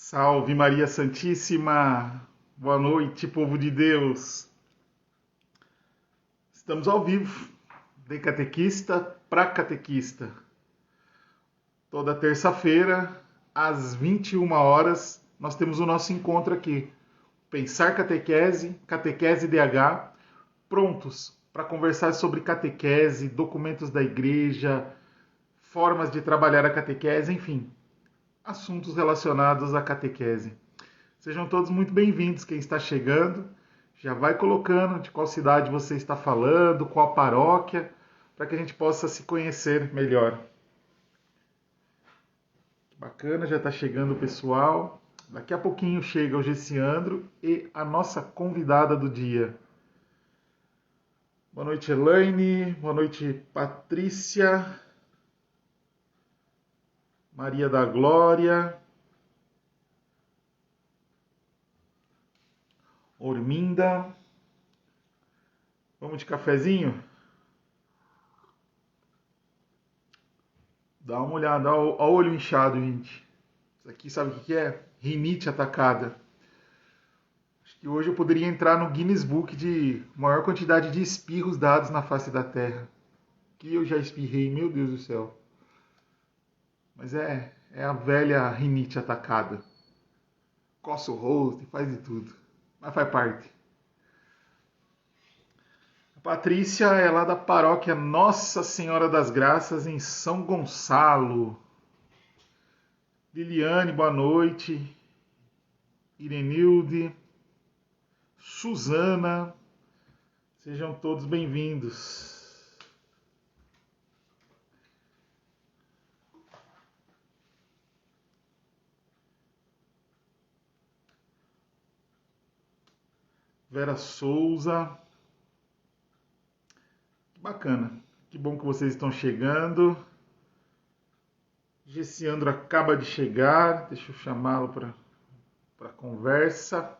Salve Maria Santíssima, boa noite, povo de Deus. Estamos ao vivo, de catequista para catequista. Toda terça-feira, às 21 horas, nós temos o nosso encontro aqui. Pensar Catequese, Catequese DH, prontos para conversar sobre catequese, documentos da igreja, formas de trabalhar a catequese, enfim, assuntos relacionados à catequese. Sejam todos muito bem-vindos. Quem está chegando, já vai colocando de qual cidade você está falando, qual paróquia, para que a gente possa se conhecer melhor. Bacana, já está chegando o pessoal. Daqui a pouquinho chega o Gessiandro e a nossa convidada do dia. Boa noite, Elaine. Boa noite, Patrícia. Maria da Glória. Orminda. Vamos de cafezinho? Dá uma olhada, olha o olho inchado, gente. Isso aqui sabe o que é? Rinite atacada. Acho que hoje eu poderia entrar no Guinness Book de maior quantidade de espirros dados na face da Terra. Que eu já espirrei, meu Deus do céu. Mas é a velha rinite atacada. Coça o rosto, faz de tudo. Mas faz parte. A Patrícia é lá da paróquia Nossa Senhora das Graças, em São Gonçalo. Liliane, boa noite. Irenilde. Suzana. Sejam todos bem-vindos. Vera Souza. Que bacana. Que bom que vocês estão chegando. Gessiandro acaba de chegar. Deixa eu chamá-lo para conversa.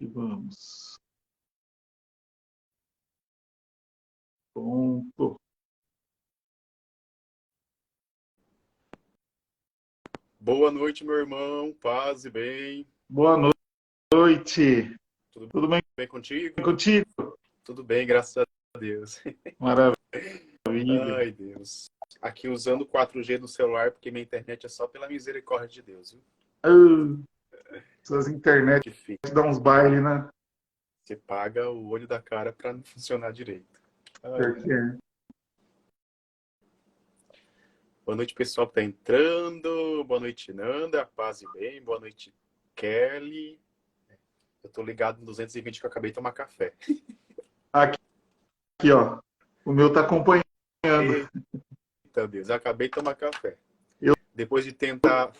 E vamos. Pronto. Boa noite, meu irmão. Paz e bem. Boa noite. Tudo Tudo bem bem contigo? contigo? Tudo bem, graças a Deus. Maravilha. Ai, Deus. Aqui usando o 4G no celular, porque minha internet é só pela misericórdia de Deus, viu? Ah, essas internet Difícil. dão uns bailes, né? Você paga o olho da cara para não funcionar direito. Ai, Pior ai. que é. Boa noite, pessoal que tá entrando. Boa noite, Nanda. Paz e bem. Boa noite, Kelly. Eu tô ligado no 220 que eu acabei de tomar café. Aqui, ó. O meu tá acompanhando. Eita, Deus. Eu acabei de tomar café. Eu, Depois de tentar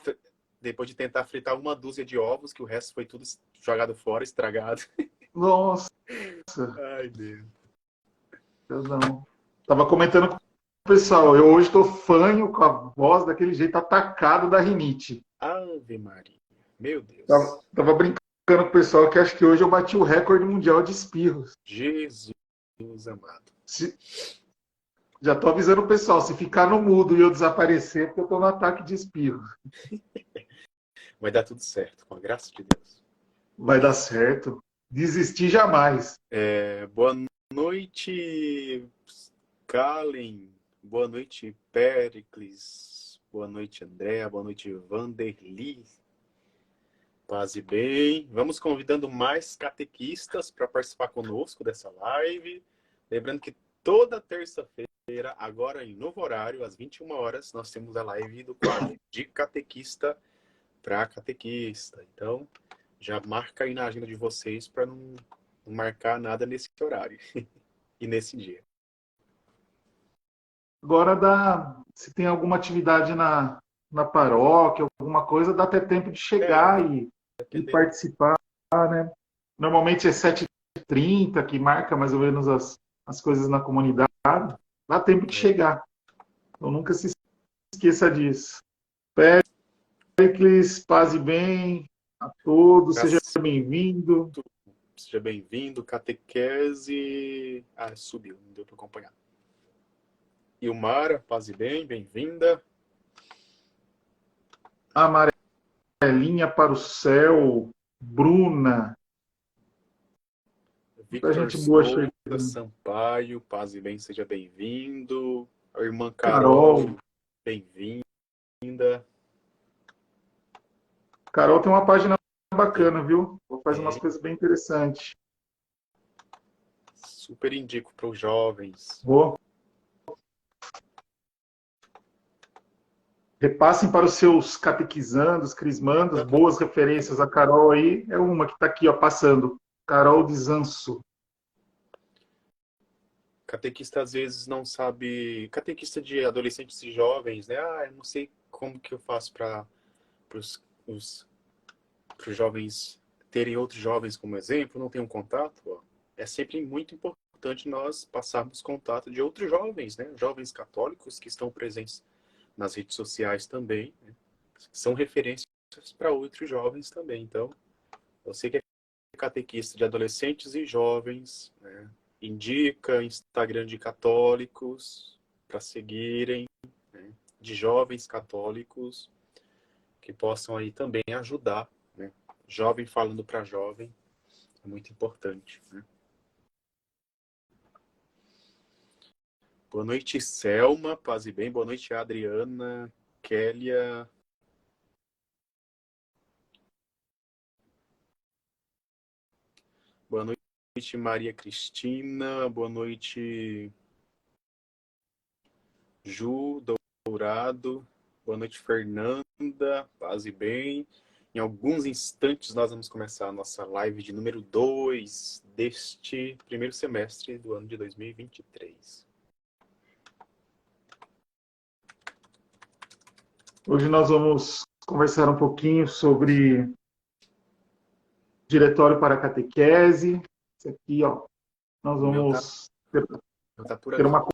fritar uma dúzia de ovos, que o resto foi tudo jogado fora, estragado. nossa, Ai, Deus. perdão. Tava comentando com o pessoal. Eu hoje tô fanho com a voz daquele jeito atacado da rinite. Ave Maria. Meu Tava, Deus. tava brincando com o pessoal que acho que hoje eu bati o recorde mundial de espirros. Jesus amado. Se- Já tô avisando o pessoal, se ficar no mudo e eu desaparecer, porque eu tô no ataque de espirro. Vai dar tudo certo, com a graça de Deus. Vai dar certo. Desistir jamais. Boa noite, Kalen. Boa noite, Pericles. Boa noite, Andréa. Boa noite, Vanderly. Paz e bem. Vamos convidando mais catequistas para participar conosco dessa live. Lembrando que toda terça-feira, agora em novo horário, às 21 horas, nós temos a live do quadro de catequista para catequista. Então, já marca aí na agenda de vocês para não marcar nada nesse horário e nesse dia. Agora se tem alguma atividade na paróquia, alguma coisa, dá até tempo de chegar e Dependendo. participar, né? Normalmente é 7h30 que marca mais ou menos as coisas na comunidade. Dá tempo de chegar. Então nunca se esqueça disso. Pericles, paz e bem a todos, seja bem-vindo. Seja bem-vindo, catequese. Ah, subiu, não deu para acompanhar. Ilmara, paz e bem, bem-vinda. Amarelinha para o céu, Bruna, muita Victor gente boa Souza chegando. Sampaio, paz e bem, seja bem-vindo. A irmã Carol. Carol, bem-vinda. Carol tem uma página Tem, bacana, viu? Faz umas tem. coisas bem interessantes. Super indico para os jovens. Vou. Repassem para os seus catequizandos, crismandos, boas referências. A Carol aí é uma que está aqui, ó, passando. Carol de Zanso. Catequista às vezes não sabe. Catequista de adolescentes e jovens, né? Eu não sei como que eu faço para os jovens terem outros jovens como exemplo, não tem um contato. Ó. É sempre muito importante nós passarmos contato de outros jovens, né? Jovens católicos que estão presentes nas redes sociais também, né? São referências para outros jovens também. Então, você que é catequista de adolescentes e jovens, né? Indica Instagram de católicos para seguirem, né? De jovens católicos que possam aí também ajudar, né? Jovem falando para jovem é muito importante, né? Boa noite, Selma, paz e bem. Boa noite, Adriana, Kélia. Boa noite, Maria Cristina. Boa noite, Ju Dourado. Boa noite, Fernanda. Paz e bem. Em alguns instantes nós vamos começar a nossa live de número 2 deste primeiro semestre do ano de 2023. Hoje nós vamos conversar um pouquinho sobre diretório para catequese. Isso aqui, ó, nós O meu vamos tá por ter aqui. uma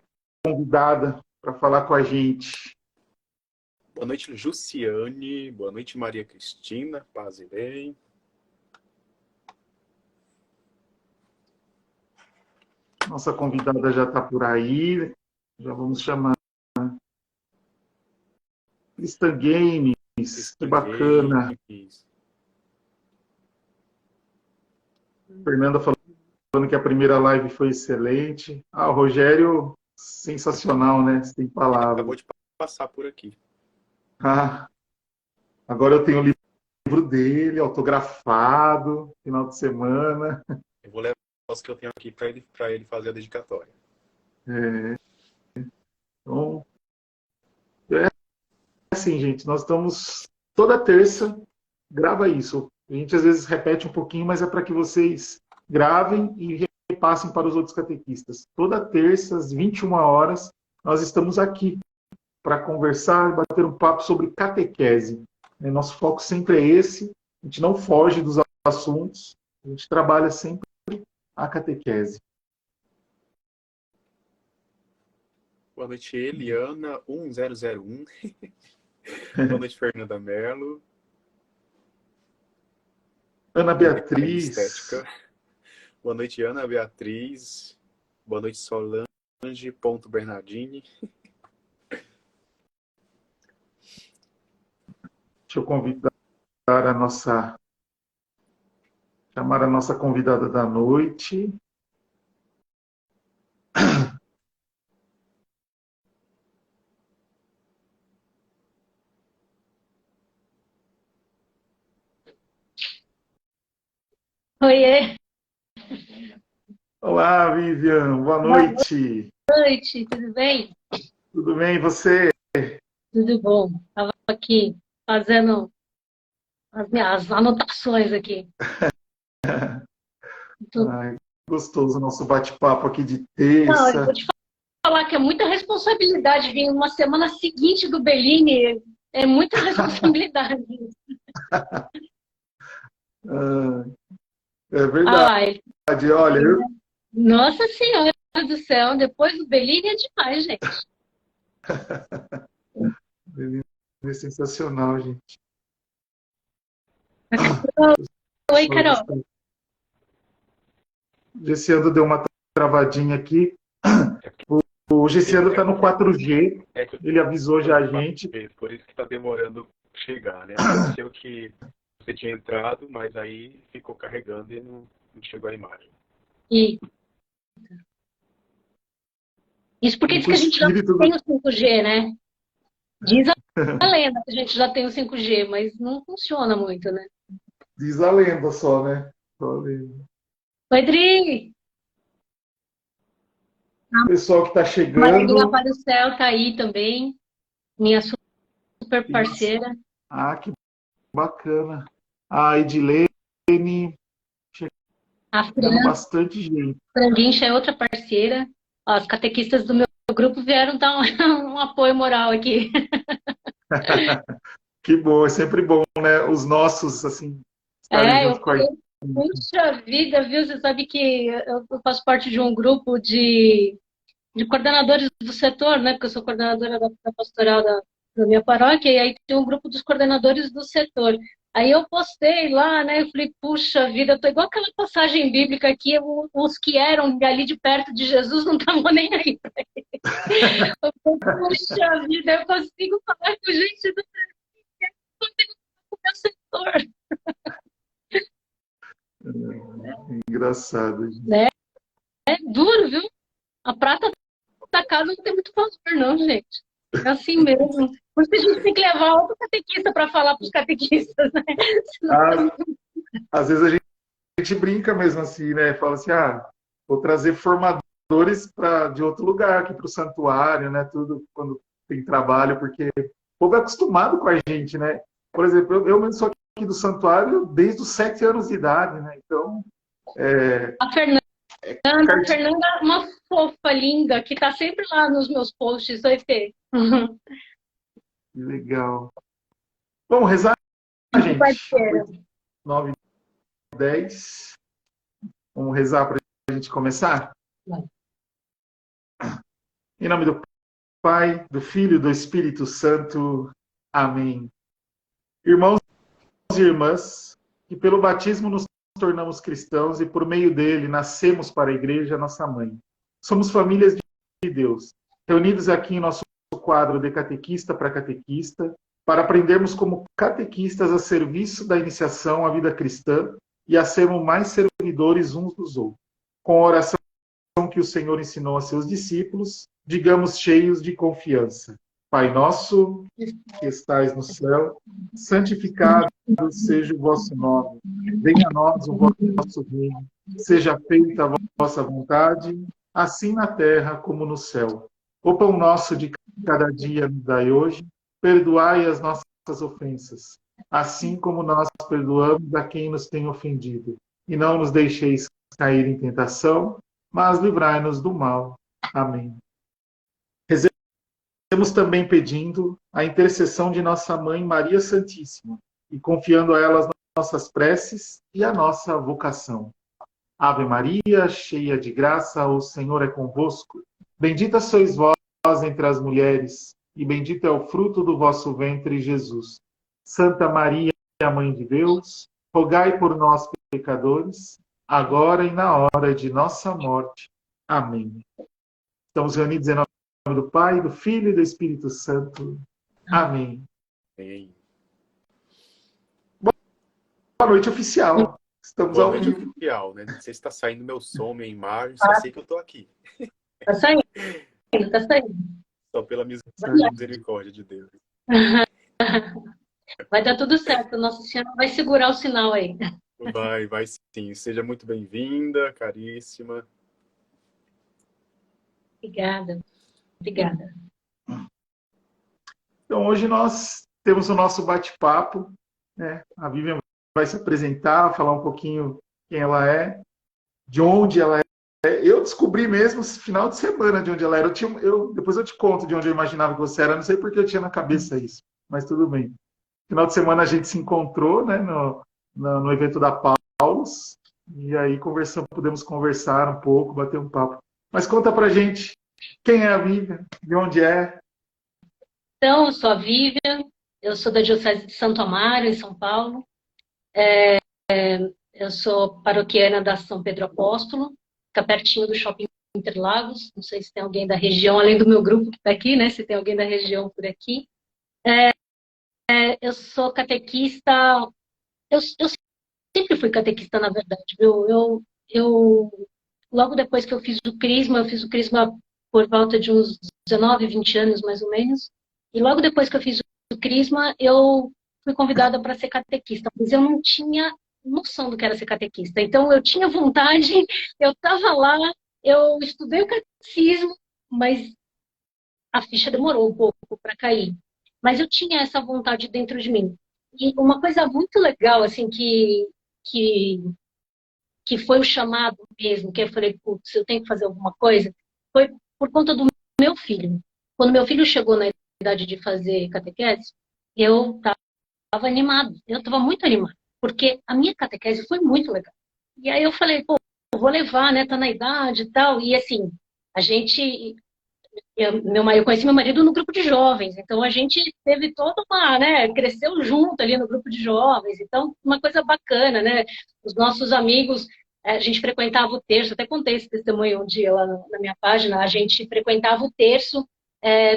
convidada para falar com a gente. Boa noite, Jussiane. Boa noite, Maria Cristina. Paz e bem. Nossa convidada já está por aí. Já vamos chamar. Cristã Games, que bacana. Games. Fernanda falando que a primeira live foi excelente. O Rogério, sensacional, né? Sem Ele palavras. acabou de passar por aqui. Ah, agora eu tenho o livro dele, autografado, final de semana. Eu vou levar os que eu tenho aqui para ele fazer a dedicatória. É, então, é assim, gente, nós estamos toda terça, grava isso. A gente às vezes repete um pouquinho, mas é para que vocês gravem e repassem para os outros catequistas. Toda terça, às 21 horas, nós estamos aqui para conversar, bater um papo sobre catequese. Nosso foco sempre é esse, a gente não foge dos assuntos, a gente trabalha sempre a catequese. Boa noite, Eliana 1001. Boa noite, Fernanda Mello. Ana Mobiliário e Beatriz. Estética. Boa noite, Ana Beatriz. Boa noite, Solange. Ponto Bernardini. Deixa eu convidar a nossa. Chamar a nossa convidada da noite. Oiê, Olá, Vivian, boa boa noite. noite, tudo bem? Tudo bem, e você? Tudo bom. Estava aqui fazendo as minhas anotações aqui. Ai, gostoso o nosso bate-papo aqui de Não, eu vou terça. te falar que é muita responsabilidade vir uma semana seguinte do Bellini, é muita responsabilidade. Ah, é Ah verdade. lá, Olha, Nossa Senhora do céu, depois do Bellini é demais, gente. é sensacional, gente. Oi, Carol. Esse ano deu uma travadinha aqui. O Gessiano está no 4G, É que ele avisou já a eu gente. por isso que está demorando chegar, né? Apareceu que você tinha entrado, mas aí ficou carregando e não chegou a imagem. E isso porque diz O que a gente já espírito tem do... o 5G, né? Diz a lenda que a gente já tem o 5G, mas não funciona muito, né? Diz a lenda só, né? Só a lenda. Oi, Dri! O pessoal que está Maria chegando. para o Céu tá aí também, minha super Isso. parceira. Ah, que bacana. A Edilene, A chegando Fran bastante gente. Franguincha é outra parceira. Ó, as catequistas do meu grupo vieram dar um apoio moral aqui. Que bom, é sempre bom, né? Os nossos, assim, estarem É, junto eu com a gente. falei, puxa vida, viu? Você sabe que eu faço parte de um grupo de coordenadores do setor, né? Porque eu sou coordenadora da pastoral da minha paróquia, e aí tem um grupo dos coordenadores do setor. Aí eu postei lá, né? Eu falei, puxa vida, eu tô igual aquela passagem bíblica aqui, os que eram ali de perto de Jesus não estavam nem aí. Eu falei, puxa vida, eu consigo falar com gente do Brasil, eu consigo falar com o meu setor. Engraçado, gente. Né? É duro, viu? A prata da casa não tem muito valor, não, gente. É assim mesmo. Por isso a gente tem que levar outro catequista para falar para os catequistas, né? Ah, às vezes a gente brinca mesmo assim, né? Fala assim, vou trazer formadores de outro lugar aqui para o santuário, né? Tudo quando tem trabalho, porque o povo é acostumado com a gente, né? Por exemplo, eu mesmo sou aqui do santuário desde os 7 anos de idade, né? Então, A Fernanda, a cart- Fernanda é uma fofa, linda, que está sempre lá nos meus posts. Oi, Fê. que legal. Vamos rezar, Muito gente? parceira. 9 e 10. Vamos rezar para a gente começar? Vai. Em nome do Pai, do Filho e do Espírito Santo. Amém. Irmãos e irmãs, que pelo batismo nos tornamos cristãos e por meio dele nascemos para a igreja, nossa mãe. Somos famílias de Deus, reunidos aqui em nosso quadro de catequista para catequista, para aprendermos como catequistas a serviço da iniciação à vida cristã e a sermos mais servidores uns dos outros. Com a oração que o Senhor ensinou a seus discípulos, digamos cheios de confiança. Pai nosso, que estais no céu, santificado seja o vosso nome. Venha a nós o vosso reino. Seja feita a vossa vontade, assim na terra como no céu. O pão nosso de cada dia nos dai hoje. Perdoai as nossas ofensas, assim como nós perdoamos a quem nos tem ofendido. E não nos deixeis cair em tentação, mas livrai-nos do mal. Amém. Estamos também pedindo a intercessão de nossa Mãe Maria Santíssima e confiando a ela as nossas preces e a nossa vocação. Ave Maria, cheia de graça, o Senhor é convosco. Bendita sois vós entre as mulheres, e bendito é o fruto do vosso ventre, Jesus. Santa Maria, Mãe de Deus, rogai por nós, pecadores, agora e na hora de nossa morte. Amém. Estamos reunidos em nome do Pai, do Filho e do Espírito Santo. Amém. Amém. Boa noite, oficial. Estamos Boa ao noite, vivo. oficial, né? Não sei se está saindo meu som, minha imagem, só sei que eu estou aqui. Tá saindo, tá saindo. Só pela misericórdia de Deus. Vai dar tudo certo. Nossa Senhora vai segurar o sinal aí. Vai sim. Seja muito bem-vinda, caríssima. Obrigada. Obrigada. Então, hoje nós temos o nosso bate-papo, né? A Vivian vai se apresentar, falar um pouquinho quem ela é, de onde ela é. Eu descobri mesmo esse final de semana de onde ela era. Depois eu te conto de onde eu imaginava que você era. Não sei porque eu tinha na cabeça isso, mas tudo bem. Final de semana a gente se encontrou, né, no evento da Paulus, e aí pudemos conversar um pouco, bater um papo. Mas conta pra gente quem é a Vivian, de onde é. Então, eu sou a Vivian, eu sou da Diocese de Santo Amaro, em São Paulo. Eu sou paroquiana da São Pedro Apóstolo, fica pertinho do Shopping Interlagos. Não sei se tem alguém da região, além do meu grupo que está aqui, né? Se tem alguém da região por aqui. Eu sou catequista. Eu sempre fui catequista, na verdade, viu? Logo depois que eu fiz o Crisma por volta de uns 19, 20 anos, mais ou menos. E logo depois que eu fiz o Crisma, eu fui convidada para ser catequista. Mas eu não tinha noção do que era ser catequista. Então, eu tinha vontade, eu estava lá, eu estudei o catecismo, mas a ficha demorou um pouco para cair. Mas eu tinha essa vontade dentro de mim. E uma coisa muito legal, assim, que, que foi o chamado mesmo, que eu falei, putz, eu tenho que fazer alguma coisa, foi por conta do meu filho. Quando meu filho chegou na idade de fazer catequese, eu estava animado, eu estava muito animado, porque a minha catequese foi muito legal. E aí eu falei, pô, eu vou levar, né, tá na idade e tal, e assim, a gente, eu conheci meu marido no grupo de jovens, então a gente teve toda uma, né, cresceu junto ali no grupo de jovens, então uma coisa bacana, né, os nossos amigos, a gente frequentava o terço, até contei esse testemunho um dia lá na minha página, a gente frequentava o terço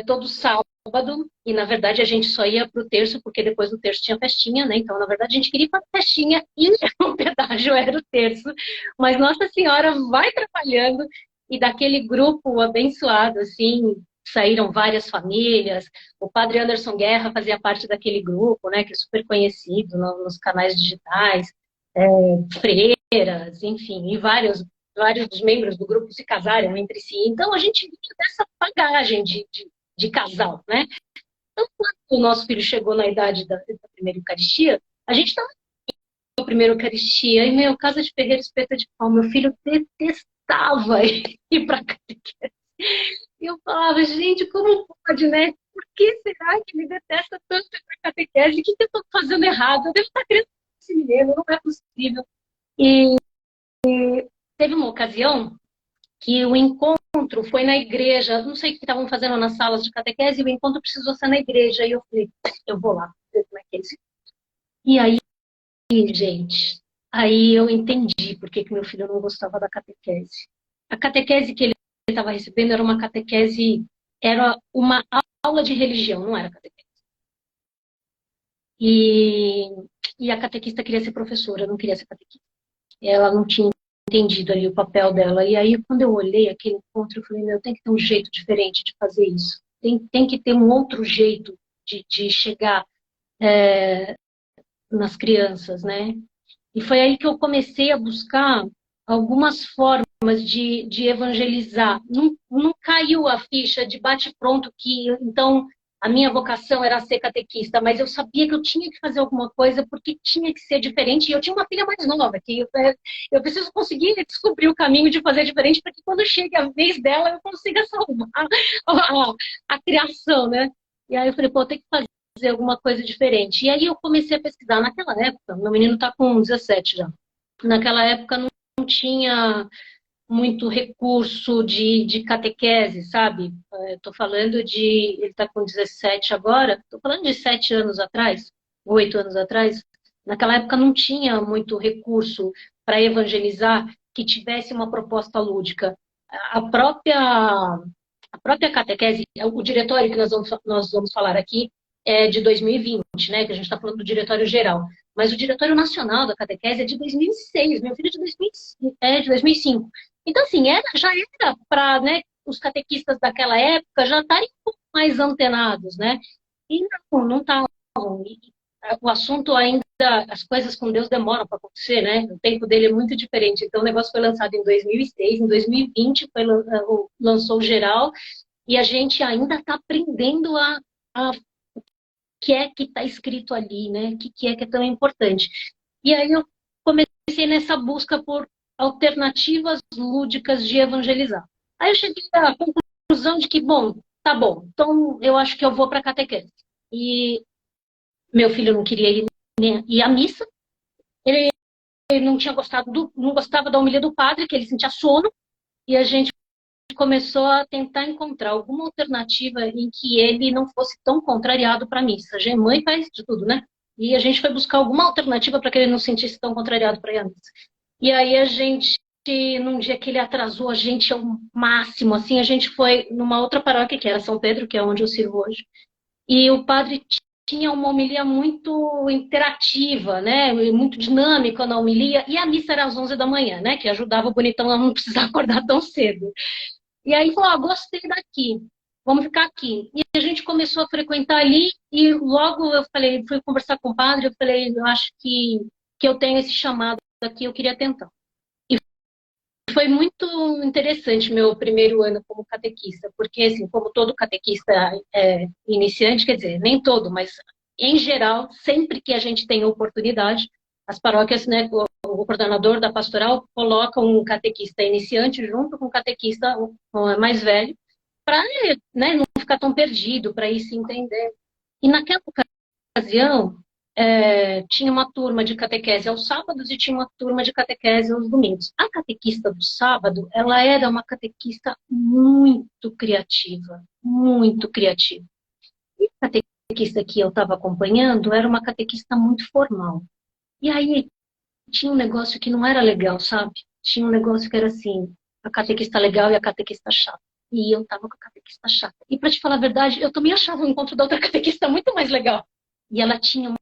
todo sábado, e na verdade a gente só ia pro terço, porque depois do terço tinha festinha, né, então na verdade a gente queria ir pra festinha e o pedágio era o terço, mas Nossa Senhora vai trabalhando. E daquele grupo abençoado, assim, saíram várias famílias. O padre Anderson Guerra fazia parte daquele grupo, né, que é super conhecido nos canais digitais, freiras, enfim, e vários dos membros do grupo se casaram entre si. Então, a gente vinha dessa bagagem de casal, né? Então, quando o nosso filho chegou na idade da primeira Eucaristia, a gente estava na primeira Eucaristia, e meu, casa de ferreiro, espeta de pau, meu filho detestava ir para catequese. E eu falava, gente, como pode, né? Por que será que ele detesta tanto ir para catequese? O que eu estou fazendo errado? Eu devo estar criando esse menino, não é possível. E teve uma ocasião que o encontro foi na igreja, não sei o que estavam fazendo nas salas de catequese, e o encontro precisou ser na igreja. E eu falei, eu vou lá, ver como é que é isso. E aí, gente, aí eu entendi por que meu filho não gostava da catequese. A catequese que ele estava recebendo era uma catequese, era uma aula de religião, não era catequese. E a catequista queria ser professora, não queria ser catequista. Ela não tinha entendido ali o papel dela. E aí, quando eu olhei aquele encontro, eu falei, meu, tem que ter um jeito diferente de fazer isso. Tem que ter um outro jeito de chegar nas crianças, né? E foi aí que eu comecei a buscar algumas formas de evangelizar. Não caiu a ficha de bate-pronto que, então, a minha vocação era ser catequista, mas eu sabia que eu tinha que fazer alguma coisa porque tinha que ser diferente. E eu tinha uma filha mais nova, que eu preciso conseguir descobrir o caminho de fazer diferente para que quando chegue a vez dela eu consiga salvar a criação, né? E aí eu falei, pô, tem que fazer alguma coisa diferente. E aí eu comecei a pesquisar. Naquela época, meu menino está com 17 já. Naquela época não tinha muito recurso de catequese, sabe? Estou falando de... Ele está com 17 agora. Estou falando de 7 anos atrás, 8 anos atrás. Naquela época não tinha muito recurso para evangelizar que tivesse uma proposta lúdica. A própria catequese, o diretório que nós vamos falar aqui, é de 2020, né? Que a gente está falando do diretório geral. Mas o diretório nacional da catequese é de 2006. Meu filho é de 2005. Então, assim, já era para, né, os catequistas daquela época já estarem um pouco mais antenados, né? E não estavam. O assunto ainda, as coisas com Deus demoram para acontecer, né? O tempo dele é muito diferente. Então, o negócio foi lançado em 2006, em 2020 lançou o geral, e a gente ainda está aprendendo a que é que está escrito ali, né? O que é tão importante. E aí eu comecei nessa busca por alternativas lúdicas de evangelizar. Aí eu cheguei à conclusão de que, bom, tá bom, então eu acho que eu vou para a catequese. E meu filho não queria ir à missa, ele não tinha não gostava da homilia do padre, que ele sentia sono, e a gente começou a tentar encontrar alguma alternativa em que ele não fosse tão contrariado para a missa. A mãe faz de tudo, né? E a gente foi buscar alguma alternativa para que ele não sentisse tão contrariado para ir à missa. E aí a gente num dia que ele atrasou a gente ao máximo, assim, a gente foi numa outra paróquia, que era São Pedro, que é onde eu sirvo hoje, e o padre tinha uma homilia muito interativa, né, muito dinâmica na homilia, e a missa era às 11 da manhã, né, que ajudava o bonitão a não precisar acordar tão cedo. E aí falou, gostei daqui, vamos ficar aqui. E a gente começou a frequentar ali, e logo eu falei, fui conversar com o padre, eu falei, eu acho que eu tenho esse chamado aqui, eu queria tentar. Foi muito interessante meu primeiro ano como catequista, porque, assim, como todo catequista iniciante, quer dizer, nem todo, mas em geral, sempre que a gente tem oportunidade, as paróquias, né, o coordenador da pastoral coloca um catequista iniciante junto com um catequista mais velho, para, né, não ficar tão perdido, para ir se entender. E naquela ocasião, tinha uma turma de catequese aos sábados e tinha uma turma de catequese aos domingos. A catequista do sábado, ela era uma catequista muito criativa, muito criativa. E a catequista que eu estava acompanhando era uma catequista muito formal. E aí tinha um negócio que não era legal, sabe? Tinha um negócio que era assim, a catequista legal e a catequista chata. E eu estava com a catequista chata. E para te falar a verdade, eu também achava o encontro da outra catequista muito mais legal. E ela tinha uma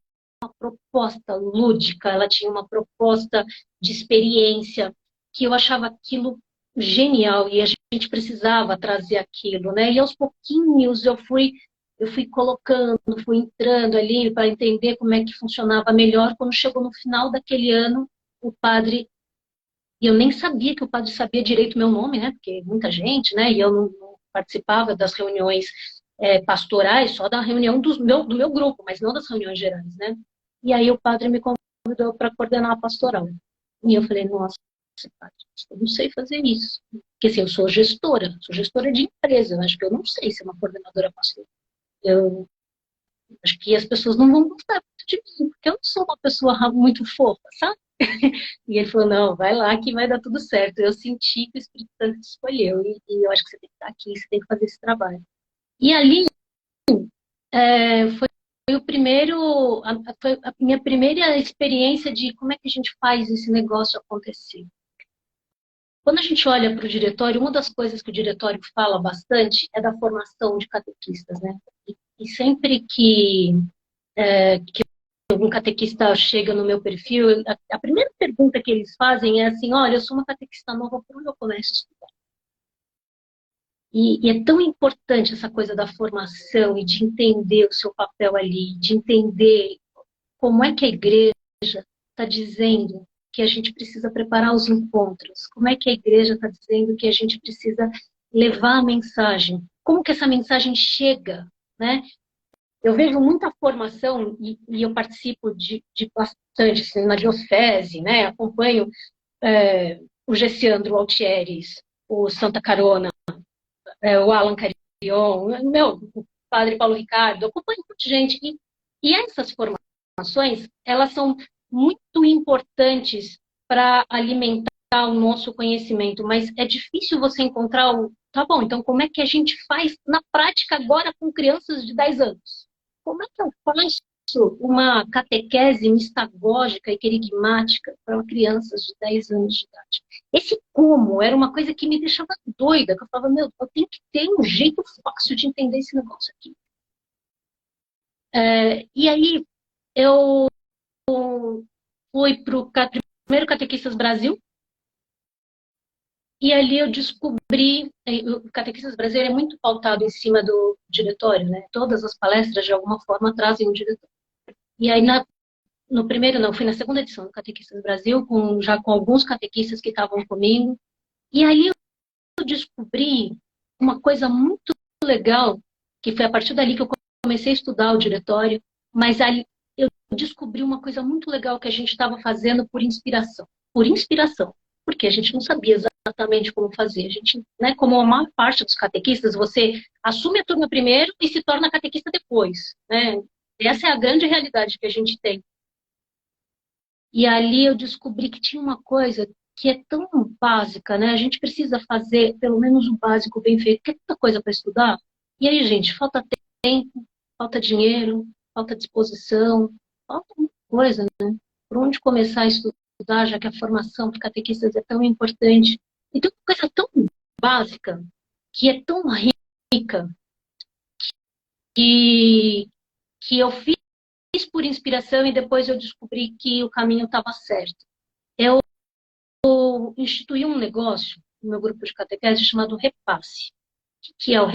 proposta lúdica, ela tinha uma proposta de experiência, que eu achava aquilo genial, e a gente precisava trazer aquilo, né? E aos pouquinhos eu fui colocando, fui entrando ali para entender como é que funcionava melhor. Quando chegou no final daquele ano, o padre, e eu nem sabia que o padre sabia direito meu nome, né? Porque muita gente, né? E eu não participava das reuniões pastorais, só da reunião do meu grupo, mas não das reuniões gerais, né? E aí o padre me convidou para coordenar a pastoral. E eu falei, nossa, padre, eu não sei fazer isso. Porque assim, eu sou gestora de empresa, eu acho que eu não sei ser uma coordenadora pastoral. Eu acho que as pessoas não vão gostar muito de mim, porque eu não sou uma pessoa muito fofa, sabe? E ele falou, não, vai lá que vai dar tudo certo. Eu senti que o Espírito Santo te escolheu, e eu acho que você tem que estar aqui, você tem que fazer esse trabalho. E ali foi foi a minha primeira experiência de como é que a gente faz esse negócio acontecer. Quando a gente olha para o diretório, uma das coisas que o diretório fala bastante é da formação de catequistas, né? E sempre que algum catequista chega no meu perfil, a primeira pergunta que eles fazem é assim, olha, eu sou uma catequista nova, por onde eu começo a estudar? E é tão importante essa coisa da formação e de entender o seu papel ali, de entender como é que a igreja está dizendo que a gente precisa preparar os encontros, como é que a igreja está dizendo que a gente precisa levar a mensagem, como que essa mensagem chega, né? Eu vejo muita formação, e eu participo de bastante, assim, na diocese, né? Acompanho o Gessiandro Altieres, o Santa Carona, o Alan Carion, o padre Paulo Ricardo, acompanho muita gente. E essas formações, elas são muito importantes para alimentar o nosso conhecimento, mas é difícil você encontrar tá bom, então como é que a gente faz na prática agora com crianças de 10 anos? Como é que eu faço uma catequese mistagógica e querigmática para crianças de 10 anos de idade? Esse como era uma coisa que me deixava doida, que eu falava, meu, eu tenho que ter um jeito fácil de entender esse negócio aqui. E aí eu fui para o primeiro Catequistas Brasil, e ali eu descobri, o Catequistas Brasil é muito pautado em cima do diretório, né? Todas as palestras, de alguma forma, trazem um diretório. E aí, no primeiro, não, fui na segunda edição do Catequistas Brasil, já com alguns catequistas que estavam comigo. E aí eu descobri uma coisa muito legal, que foi a partir dali que eu comecei a estudar o diretório, mas aí eu descobri uma coisa muito legal que a gente estava fazendo por inspiração. Por inspiração. Porque a gente não sabia exatamente como fazer. A gente, né, como a maior parte dos catequistas, você assume a turma primeiro e se torna catequista depois, né? Essa é a grande realidade que a gente tem. E ali eu descobri que tinha uma coisa que é tão básica, né? A gente precisa fazer pelo menos o básico bem feito, que é tanta coisa para estudar. E aí, gente, falta tempo, falta dinheiro, falta disposição, falta muita coisa, né? Por onde começar a estudar? estudar, já que a formação para catequistas é tão importante. E tem uma coisa tão básica, que é tão rica, que eu fiz por inspiração e depois eu descobri que o caminho estava certo. Eu instituí um negócio no meu grupo de catequese chamado Repasse. O que é o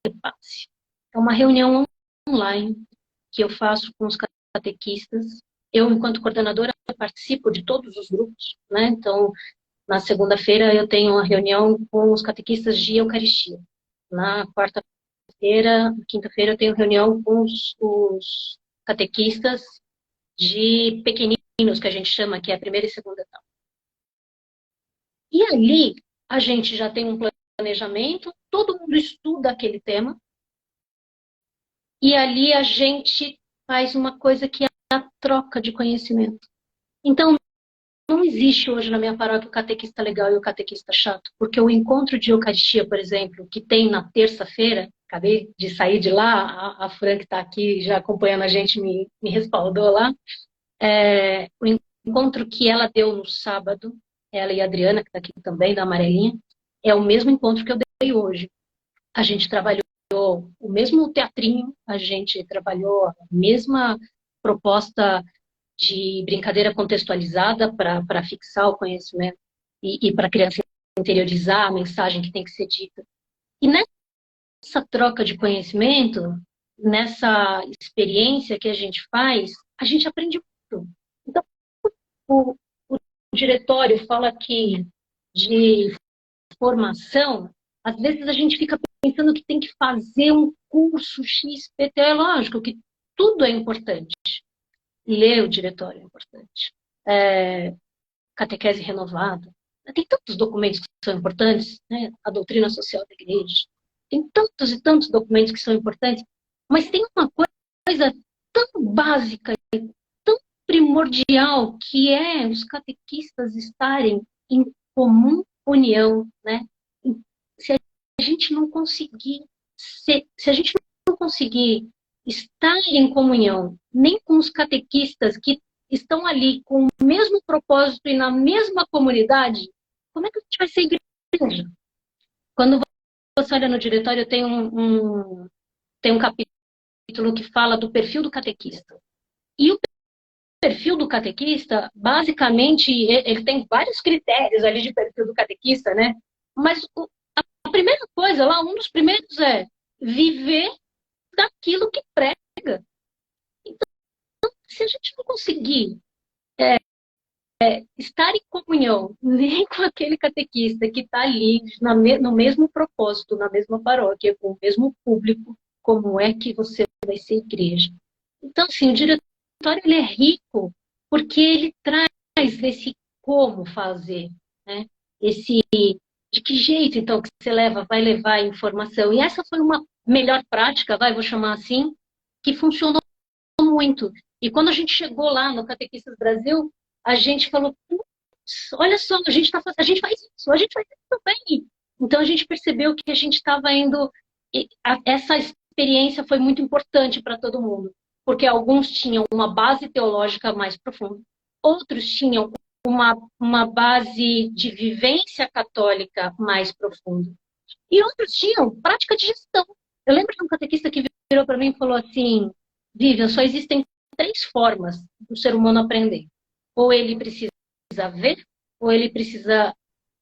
Repasse? É uma reunião online que eu faço com os catequistas. Eu, enquanto coordenadora, participo de todos os grupos, né? Então, na segunda-feira eu tenho uma reunião com os catequistas de Eucaristia. Na quarta-feira, quinta-feira eu tenho reunião com os catequistas de pequeninos, que a gente chama, que é a primeira e segunda etapa. E ali a gente já tem um planejamento, todo mundo estuda aquele tema, e ali a gente faz uma coisa que é a troca de conhecimento. Então, não existe hoje na minha paróquia o catequista legal e o catequista chato, porque o encontro de Eucaristia, por exemplo, que tem na terça-feira, acabei de sair de lá, a Fran, que está aqui já acompanhando a gente, me respaldou lá, o encontro que ela deu no sábado, ela e a Adriana, que está aqui também, da Amarelinha, é o mesmo encontro que eu dei hoje. A gente trabalhou o mesmo teatrinho, a gente trabalhou a mesma proposta de brincadeira contextualizada para fixar o conhecimento e para a criança interiorizar a mensagem que tem que ser dita. E nessa troca de conhecimento, nessa experiência que a gente faz, a gente aprende muito. Então, o diretório fala aqui de formação, às vezes a gente fica pensando que tem que fazer um curso XPT, é lógico que tudo é importante. Ler o diretório é importante. Catequese renovada. Tem tantos documentos que são importantes, né? A doutrina social da igreja. Tem tantos e tantos documentos que são importantes, mas tem uma coisa tão básica e tão primordial que é os catequistas estarem em comum união, né? Se a gente não conseguir, se a gente não conseguir estar em comunhão nem com os catequistas que estão ali com o mesmo propósito e na mesma comunidade, como é que a gente vai ser igreja? Quando você olha no diretório, tem um capítulo que fala do perfil do catequista. E o perfil do catequista, basicamente, ele tem vários critérios ali de perfil do catequista, né? Mas a primeira coisa lá, um dos primeiros é viver daquilo que prega. Então, se a gente não conseguir estar em comunhão nem com aquele catequista que está ali no mesmo propósito, na mesma paróquia, com o mesmo público, como é que você vai ser igreja? Então, assim, o diretório ele é rico porque ele traz esse como fazer, né? De que jeito, então, que você vai levar a informação. E essa foi uma melhor prática, vou chamar assim, que funcionou muito. E quando a gente chegou lá no Catequistas Brasil, a gente falou, olha só, a gente faz isso também. Então a gente percebeu que a gente estava indo, essa experiência foi muito importante para todo mundo, porque alguns tinham uma base teológica mais profunda, outros tinham uma base de vivência católica mais profunda, e outros tinham prática de gestão. Eu lembro de um catequista que virou para mim e falou assim, Vivian, só existem 3 formas do ser humano aprender. Ou ele precisa ver, ou ele precisa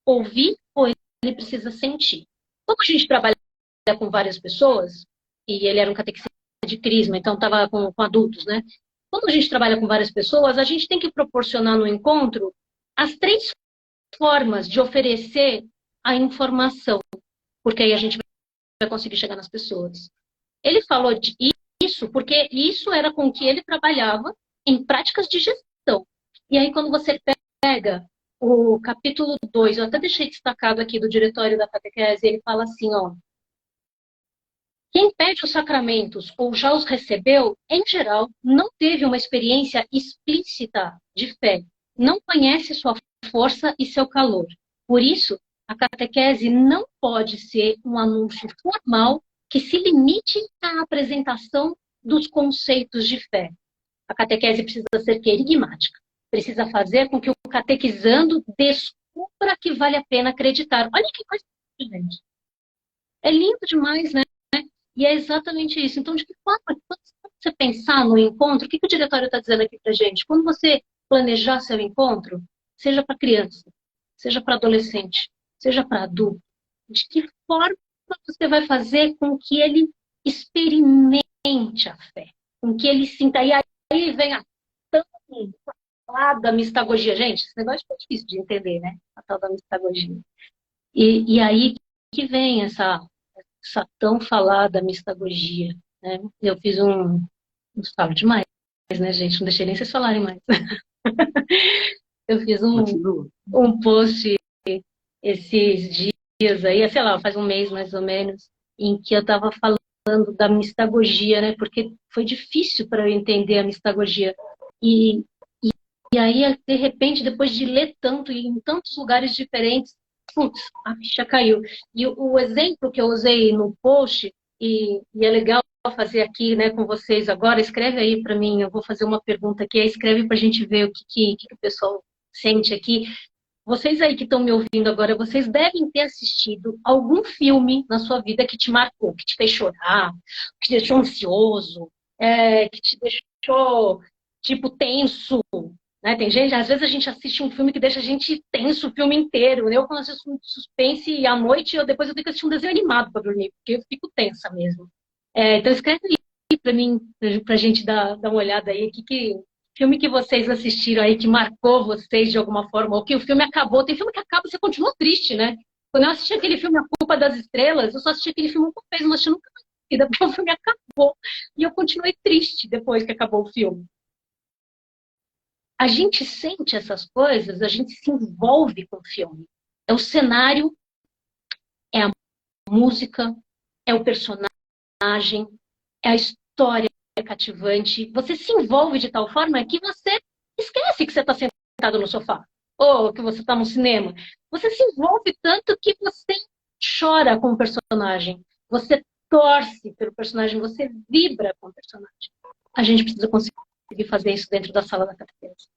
ouvir, ou ele precisa sentir. Como a gente trabalha com várias pessoas, e ele era um catequista de crisma, então estava com adultos, né? Quando a gente trabalha com várias pessoas, a gente tem que proporcionar no encontro as 3 formas de oferecer a informação, porque aí a gente vai conseguir chegar nas pessoas. Ele falou isso porque isso era com que ele trabalhava em práticas de gestão. E aí, quando você pega o capítulo 2, eu até deixei destacado aqui do Diretório da Catequese, ele fala assim, ó, quem pede os sacramentos ou já os recebeu, em geral, não teve uma experiência explícita de fé, não conhece sua força e seu calor. Por isso, a catequese não pode ser um anúncio formal que se limite à apresentação dos conceitos de fé. A catequese precisa ser querigmática. precisa fazer com que o catequizando descubra que vale a pena acreditar. Olha que coisa, gente. É lindo demais, né? E é exatamente isso. Então, de que forma, quando você pensar no encontro, o que o diretório está dizendo aqui para gente? Quando você planejar seu encontro, seja para criança, seja para adolescente, seja para adulto, de que forma você vai fazer com que ele experimente a fé, com que ele sinta. E aí vem a tão falada mistagogia. Gente, esse negócio é difícil de entender, né? A tal da mistagogia. E aí que vem essa tão falada mistagogia, né? Eu fiz um falo demais, né, gente? Não deixei nem vocês falarem mais. Eu fiz um post esses dias aí, sei lá, faz um mês mais ou menos, em que eu estava falando da mistagogia, né? Porque foi difícil para eu entender a mistagogia. E aí, de repente, depois de ler tanto e em tantos lugares diferentes, putz, a ficha caiu. E o exemplo que eu usei no post, e é legal fazer aqui, né, com vocês agora, escreve aí para mim, eu vou fazer uma pergunta aqui, aí escreve para a gente ver o que o pessoal sente aqui. Vocês aí que estão me ouvindo agora, vocês devem ter assistido algum filme na sua vida que te marcou, que te fez chorar, que te deixou ansioso, que te deixou, tipo, tenso, né? Tem gente, às vezes a gente assiste um filme que deixa a gente tenso o filme inteiro, né? Eu quando assisto um suspense à noite, depois eu tenho que assistir um desenho animado para dormir, porque eu fico tensa mesmo. Então escreve aí para mim, para a gente dar uma olhada aí, que filme que vocês assistiram aí que marcou vocês de alguma forma, ou que o filme acabou. Tem filme que acaba e você continua triste, né? Quando eu assisti aquele filme A Culpa das Estrelas, eu só assisti aquele filme uma vez, não assisti nunca mais na vida, porque o filme acabou. E eu continuei triste depois que acabou o filme. A gente sente essas coisas, a gente se envolve com o filme. É o cenário, é a música, é o personagem, é a história cativante. Você se envolve de tal forma que você esquece que você está sentado no sofá ou que você está no cinema. Você se envolve tanto que você chora com o personagem, você torce pelo personagem, você vibra com o personagem. A gente precisa conseguir fazer isso dentro da sala da catequese.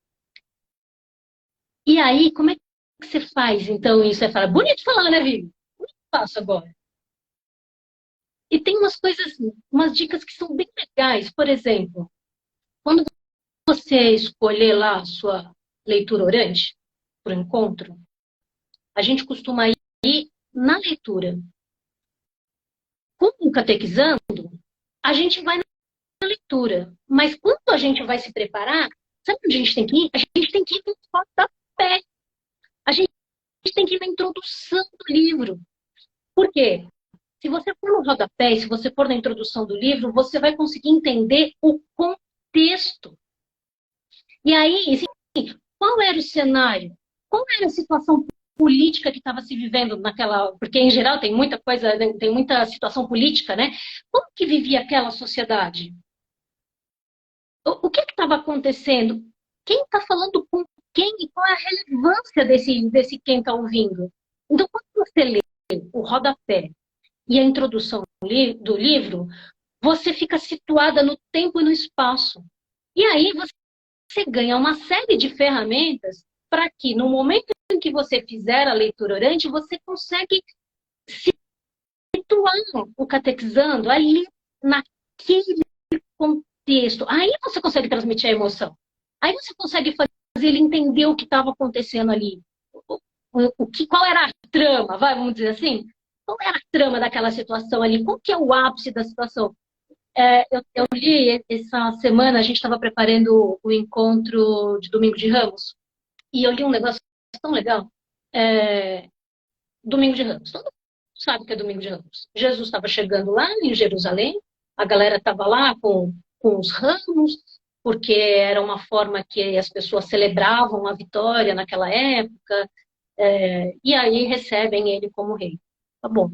E aí, como é que você faz, então, isso? Você fala, bonito falar, né, Vivi? Como é que eu faço agora? E tem umas coisas, umas dicas que são bem legais. Por exemplo, quando você escolher lá a sua leitura orante para o encontro, a gente costuma ir na leitura. Com o catequizando, a gente vai na leitura. Mas quando a gente vai se preparar, sabe onde a gente tem que ir? A gente tem que ir no rodapé. A gente tem que ir na introdução do livro. Por quê? Se você for no rodapé, se você for na introdução do livro, você vai conseguir entender o contexto. E aí, assim, qual era o cenário? Qual era a situação política que estava se vivendo naquela... Porque, em geral, tem muita coisa, tem muita situação política, né? Como que vivia aquela sociedade? O que estava acontecendo? Quem está falando com quem? E qual é a relevância desse quem está ouvindo? Então, quando você lê o rodapé e a introdução do livro, você fica situada no tempo e no espaço. E aí você ganha uma série de ferramentas para que, no momento em que você fizer a leitura orante, você consegue situar o catequizando ali naquele contexto. Aí você consegue transmitir a emoção. Aí você consegue fazer ele entender o que estava acontecendo ali. Qual era a trama, vamos dizer assim? Qual era a trama daquela situação ali? Qual que é o ápice da situação? Eu li essa semana, a gente estava preparando o encontro de Domingo de Ramos, e eu li um negócio tão legal. Domingo de Ramos. Todo mundo sabe o que é Domingo de Ramos. Jesus estava chegando lá em Jerusalém, a galera estava lá com os ramos, porque era uma forma que as pessoas celebravam a vitória naquela época, e aí recebem ele como rei. Tá bom.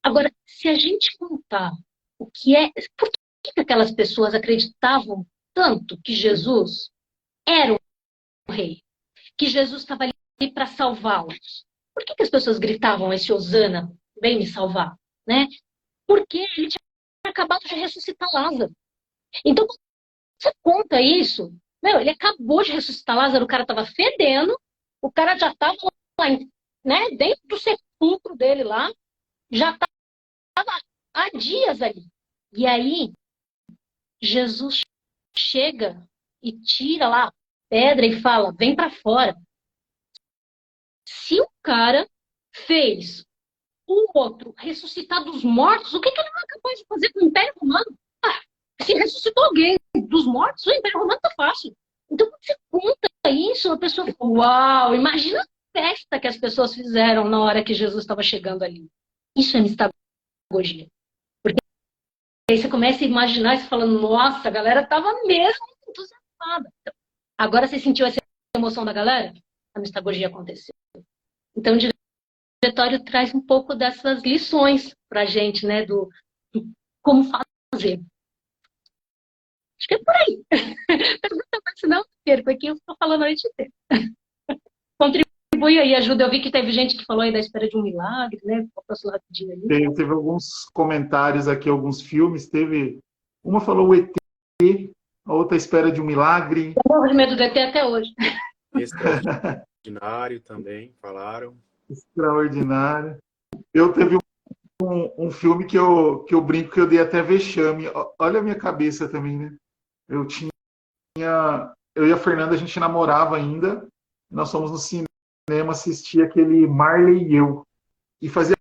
Agora, se a gente contar o que é... Por que aquelas pessoas acreditavam tanto que Jesus era o rei? Que Jesus estava ali para salvá-los? Por que as pessoas gritavam esse Hosana, vem me salvar? Né? Porque ele tinha acabado de ressuscitar Lázaro. Então, você conta isso, Meu, ele acabou de ressuscitar Lázaro, o cara tava fedendo, o cara já tava lá, né, dentro do sepulcro dele lá, já tava há dias ali. E aí, Jesus chega e tira lá a pedra e fala, vem para fora. Se o cara fez o outro ressuscitar dos mortos, o que ele não é capaz de fazer com o Império Romano? Ah, se ressuscitou alguém dos mortos, o Império Romano tá fácil. Então, quando você conta isso, a pessoa fala, uau, imagina a festa que as pessoas fizeram na hora que Jesus estava chegando ali. Isso é mistagogia. Porque aí você começa a imaginar e você fala, nossa, a galera estava mesmo entusiasmada. Então, agora você sentiu essa emoção da galera? A mistagogia aconteceu. Então, o diretório traz um pouco dessas lições para a gente, né, do como fazer. Acho que é por aí. Pergunta mais, não, porque aqui eu estou falando a noite inteira. Contribui aí, ajuda. Eu vi que teve gente que falou aí da espera de um milagre, né? Passou rapidinho ali. Teve alguns comentários aqui, alguns filmes. Uma falou o ET, a outra espera de um milagre. Eu morro de medo do ET até hoje. Extraordinário também, falaram. Extraordinário. Eu teve um filme que eu brinco que eu dei até vexame. Olha a minha cabeça também, né? Eu e a Fernanda, a gente namorava ainda. Nós fomos no cinema assistir aquele Marley e eu. E fazia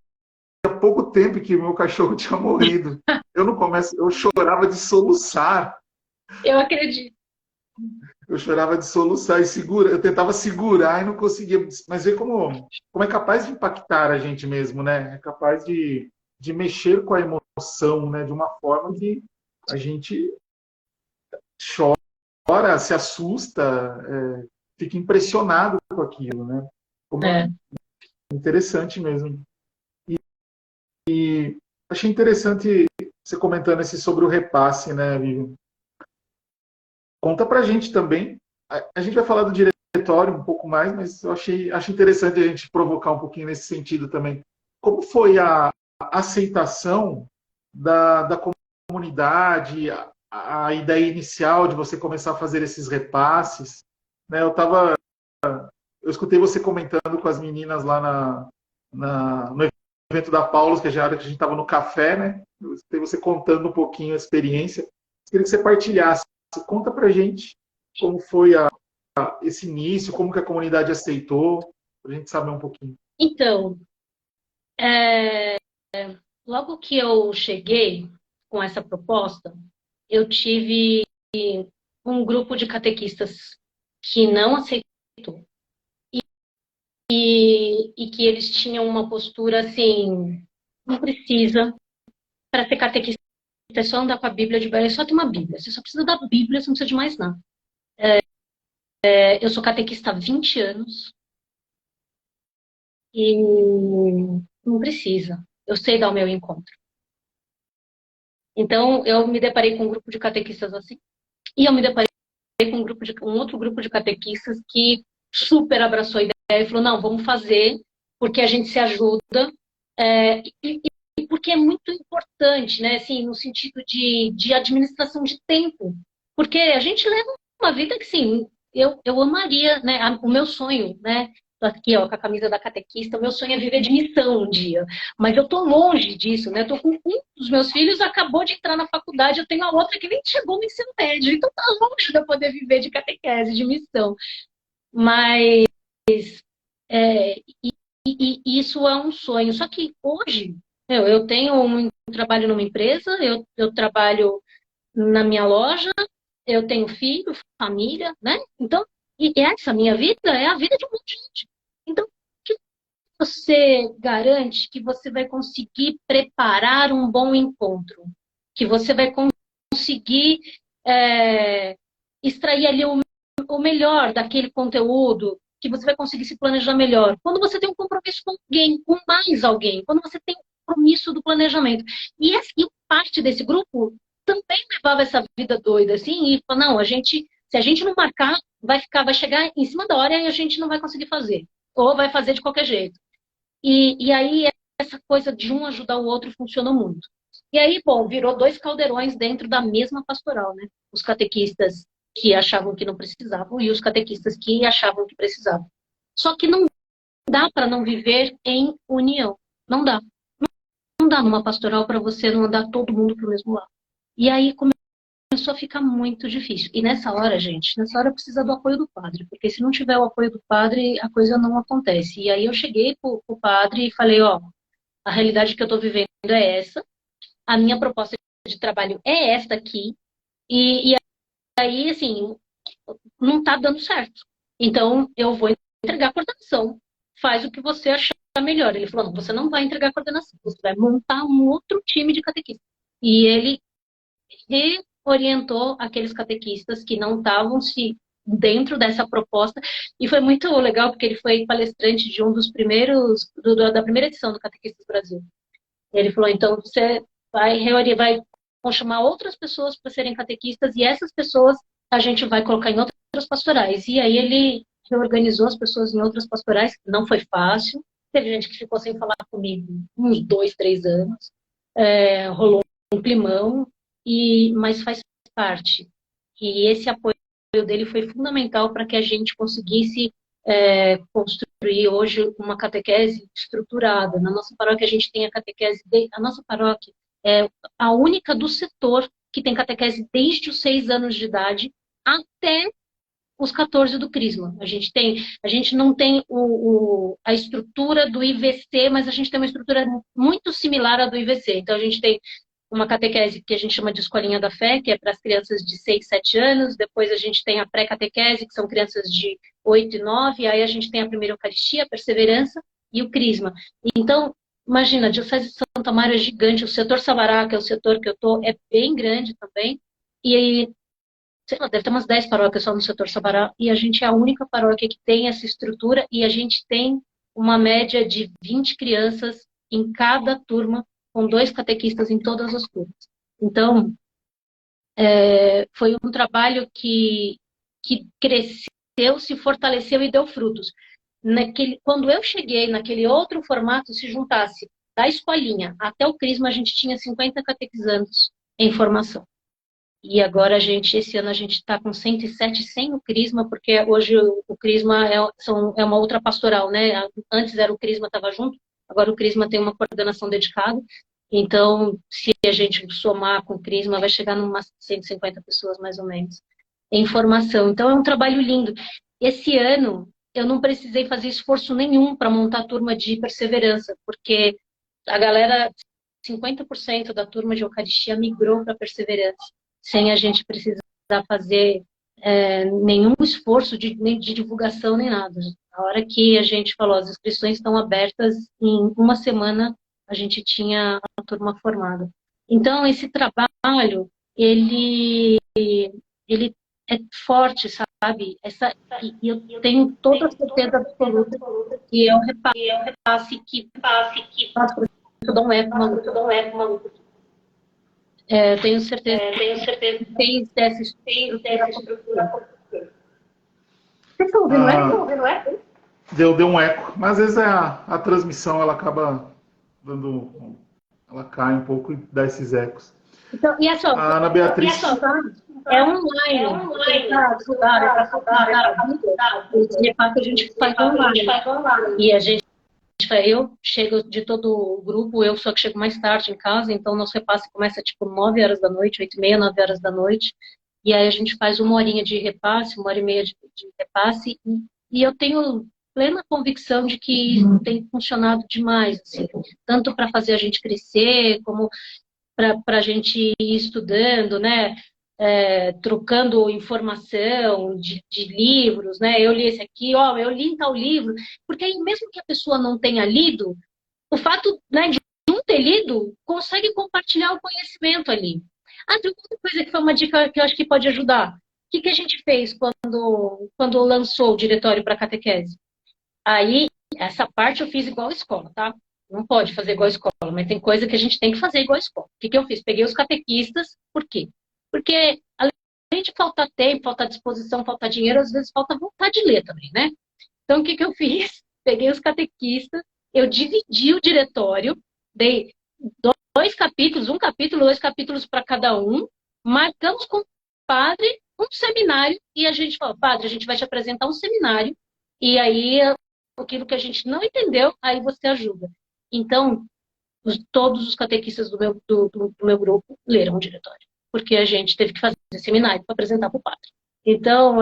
pouco tempo que meu cachorro tinha morrido. Eu chorava de soluçar. Eu acredito. Eu chorava de soluçar e eu tentava segurar e não conseguia. Mas vê como é capaz de impactar a gente mesmo, né? É capaz de mexer com a emoção, né? De uma forma que a gente chora, se assusta, fica impressionado com aquilo, né? Como é interessante mesmo. E achei interessante você comentando sobre o repasse, né, Vivian? Conta pra gente também. A gente vai falar do diretório um pouco mais, mas eu acho interessante a gente provocar um pouquinho nesse sentido também. Como foi a aceitação da comunidade, a ideia inicial de você começar a fazer esses repasses? Né, eu escutei você comentando com as meninas lá no evento da Paulus, que é a hora que a gente estava no café, né? Eu escutei você contando um pouquinho a experiência. Eu queria que você partilhasse. Conta pra gente como foi esse início, como que a comunidade aceitou, pra gente saber um pouquinho. Então, logo que eu cheguei com essa proposta, eu tive um grupo de catequistas que não aceitou. E que eles tinham uma postura assim, não precisa, para ser catequista, é só andar com a Bíblia de baixo, é só ter uma Bíblia. Você só precisa da Bíblia, você não precisa de mais nada. Eu sou catequista há 20 anos e não precisa. Eu sei dar o meu encontro. Então, eu me deparei com um grupo de catequistas assim, e eu me deparei com um outro grupo de catequistas que super abraçou a ideia e falou, não, vamos fazer, porque a gente se ajuda, e porque é muito importante, né, assim, no sentido de administração de tempo, porque a gente leva uma vida que, sim, eu amaria, né, o meu sonho, né, tô aqui, ó, com a camisa da catequista, o meu sonho é viver de missão um dia, mas eu tô longe disso, né, tô com um dos meus filhos, acabou de entrar na faculdade, eu tenho a outra que nem chegou no ensino médio, então tá longe de eu poder viver de catequese, de missão, mas isso é um sonho, só que hoje, eu tenho um trabalho numa empresa, eu trabalho na minha loja, eu tenho filho, família, né? Então, e essa minha vida é a vida de um monte de gente. Então, o que você garante que você vai conseguir preparar um bom encontro? Que você vai conseguir extrair ali o melhor daquele conteúdo? Que você vai conseguir se planejar melhor? Quando você tem um compromisso com alguém, com mais alguém, quando você tem um compromisso do planejamento. E parte desse grupo também levava essa vida doida, assim, e falou, não, se a gente não marcar, vai chegar em cima da hora e a gente não vai conseguir fazer. Ou vai fazer de qualquer jeito. E aí, essa coisa de um ajudar o outro funcionou muito. E aí, bom, virou 2 caldeirões dentro da mesma pastoral, né? Os catequistas que achavam que não precisavam e os catequistas que achavam que precisavam. Só que não dá para não viver em união. Não dá. Não dá numa pastoral para você não andar todo mundo para o mesmo lado. E aí começou a ficar muito difícil. E nessa hora, gente, nessa hora precisa do apoio do padre, porque se não tiver o apoio do padre, a coisa não acontece. E aí eu cheguei pro padre e falei, ó, a realidade que eu tô vivendo é essa, a minha proposta de trabalho é esta aqui, e aí, assim, não tá dando certo. Então, eu vou entregar a coordenação. Faz o que você achar melhor. Ele falou, não, você não vai entregar a coordenação, você vai montar um outro time de catequistas. E ele reorientou aqueles catequistas que não estavam se dentro dessa proposta, e foi muito legal porque ele foi palestrante de um dos primeiros da primeira edição do Catequistas Brasil. Ele falou, então você vai chamar outras pessoas para serem catequistas e essas pessoas a gente vai colocar em outras pastorais. E aí ele reorganizou as pessoas em outras pastorais, não foi fácil, teve gente que ficou sem falar comigo uns 2, 3 anos, rolou um climão, mas faz parte. E esse apoio dele foi fundamental para que a gente conseguisse construir hoje uma catequese estruturada. Na nossa paróquia a gente tem a catequese, a nossa paróquia é a única do setor que tem catequese desde os 6 anos de idade até os 14 do Crisma. A gente não tem a estrutura do IVC, mas a gente tem uma estrutura muito similar à do IVC. Então a gente tem uma catequese que a gente chama de Escolinha da Fé, que é para as crianças de 6, 7 anos. Depois a gente tem a pré-catequese, que são crianças de 8 e 9. Aí a gente tem a primeira Eucaristia, a Perseverança e o Crisma. Então, imagina, a Diocese de Santa Maria é gigante. O setor Sabará, que é o setor que eu estou, é bem grande também. E aí, sei lá, deve ter umas 10 paróquias só no setor Sabará. E a gente é a única paróquia que tem essa estrutura. E a gente tem uma média de 20 crianças em cada turma, com 2 catequistas em todas as turmas. Então, foi um trabalho que cresceu, se fortaleceu e deu frutos. Quando eu cheguei naquele outro formato, se juntasse da escolinha até o Crisma, a gente tinha 50 catequizandos em formação. E agora, esse ano a gente está com 107 sem o Crisma, porque hoje o Crisma é uma outra pastoral, né? Antes era o Crisma, estava junto, agora o Crisma tem uma coordenação dedicada. Então, se a gente somar com o Crisma, vai chegar em umas 150 pessoas, mais ou menos, em formação. Então, é um trabalho lindo. Esse ano, eu não precisei fazer esforço nenhum para montar a turma de Perseverança, porque a galera, 50% da turma de Eucaristia migrou para Perseverança, sem a gente precisar fazer nenhum esforço nem de divulgação, nem nada. A hora que a gente falou, as inscrições estão abertas, em uma semana a gente tinha a turma formada. Então, esse trabalho, ele é forte, sabe? E eu tenho toda a certeza absoluta que é um repasse que faço, eu dou um eco, tenho certeza que fez dessa estrutura. Vocês estão ouvindo eco? Deu um eco, mas às vezes a transmissão ela acaba dando, ela cai um pouco e dá esses ecos. Então, e essa, a Ana Beatriz é online. Esse repasse a gente faz online. E a gente, eu chego de todo o grupo, eu só que chego mais tarde em casa, então nosso repasse começa tipo 9 horas da noite, 8h30, 9 horas da noite, e aí a gente faz 1 horinha de repasse, 1h30 de repasse, e eu tenho plena convicção de que tem funcionado demais, assim, tanto para fazer a gente crescer, como para a gente ir estudando, né? Trocando informação de livros, né? Eu li esse aqui, ó, eu li em tal livro, porque aí mesmo que a pessoa não tenha lido, o fato, né, de não ter lido, consegue compartilhar o conhecimento ali. Tem outra coisa que foi uma dica que eu acho que pode ajudar. O que a gente fez quando lançou o diretório para catequese? Aí, essa parte eu fiz igual a escola, tá? Não pode fazer igual a escola, mas tem coisa que a gente tem que fazer igual a escola. O que eu fiz? Peguei os catequistas, por quê? Porque, além de faltar tempo, faltar disposição, faltar dinheiro, às vezes falta vontade de ler também, né? Então, o que eu fiz? Peguei os catequistas, eu dividi o diretório, dei 2 capítulos, 1 capítulo, 2 capítulos para cada um, marcamos com o padre um seminário e a gente falou, padre, a gente vai te apresentar um seminário e aí aquilo que a gente não entendeu, aí você ajuda. Então, todos os catequistas do meu grupo leram o diretório, porque a gente teve que fazer seminário para apresentar para o padre. Então,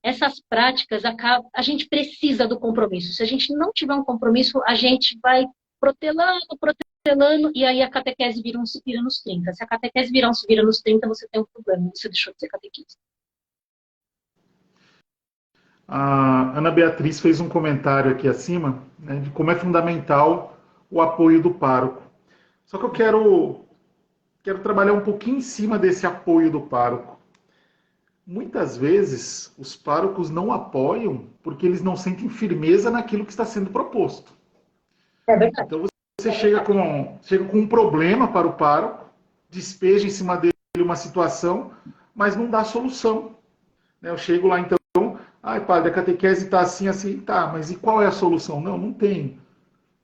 essas práticas, a gente precisa do compromisso. Se a gente não tiver um compromisso, a gente vai protelando, e aí a catequese vira nos 30. Se a catequese vira nos 30, você tem um problema, você deixou de ser catequista. A Ana Beatriz fez um comentário aqui acima, né, de como é fundamental o apoio do pároco. Só que eu quero trabalhar um pouquinho em cima desse apoio do pároco. Muitas vezes os párocos não apoiam porque eles não sentem firmeza naquilo que está sendo proposto. É verdade. Então você chega com um problema para o pároco, despeja em cima dele uma situação, mas não dá solução. Eu chego lá então, ai padre, a catequese está assim, assim, tá, mas e qual é a solução? Não, não tem.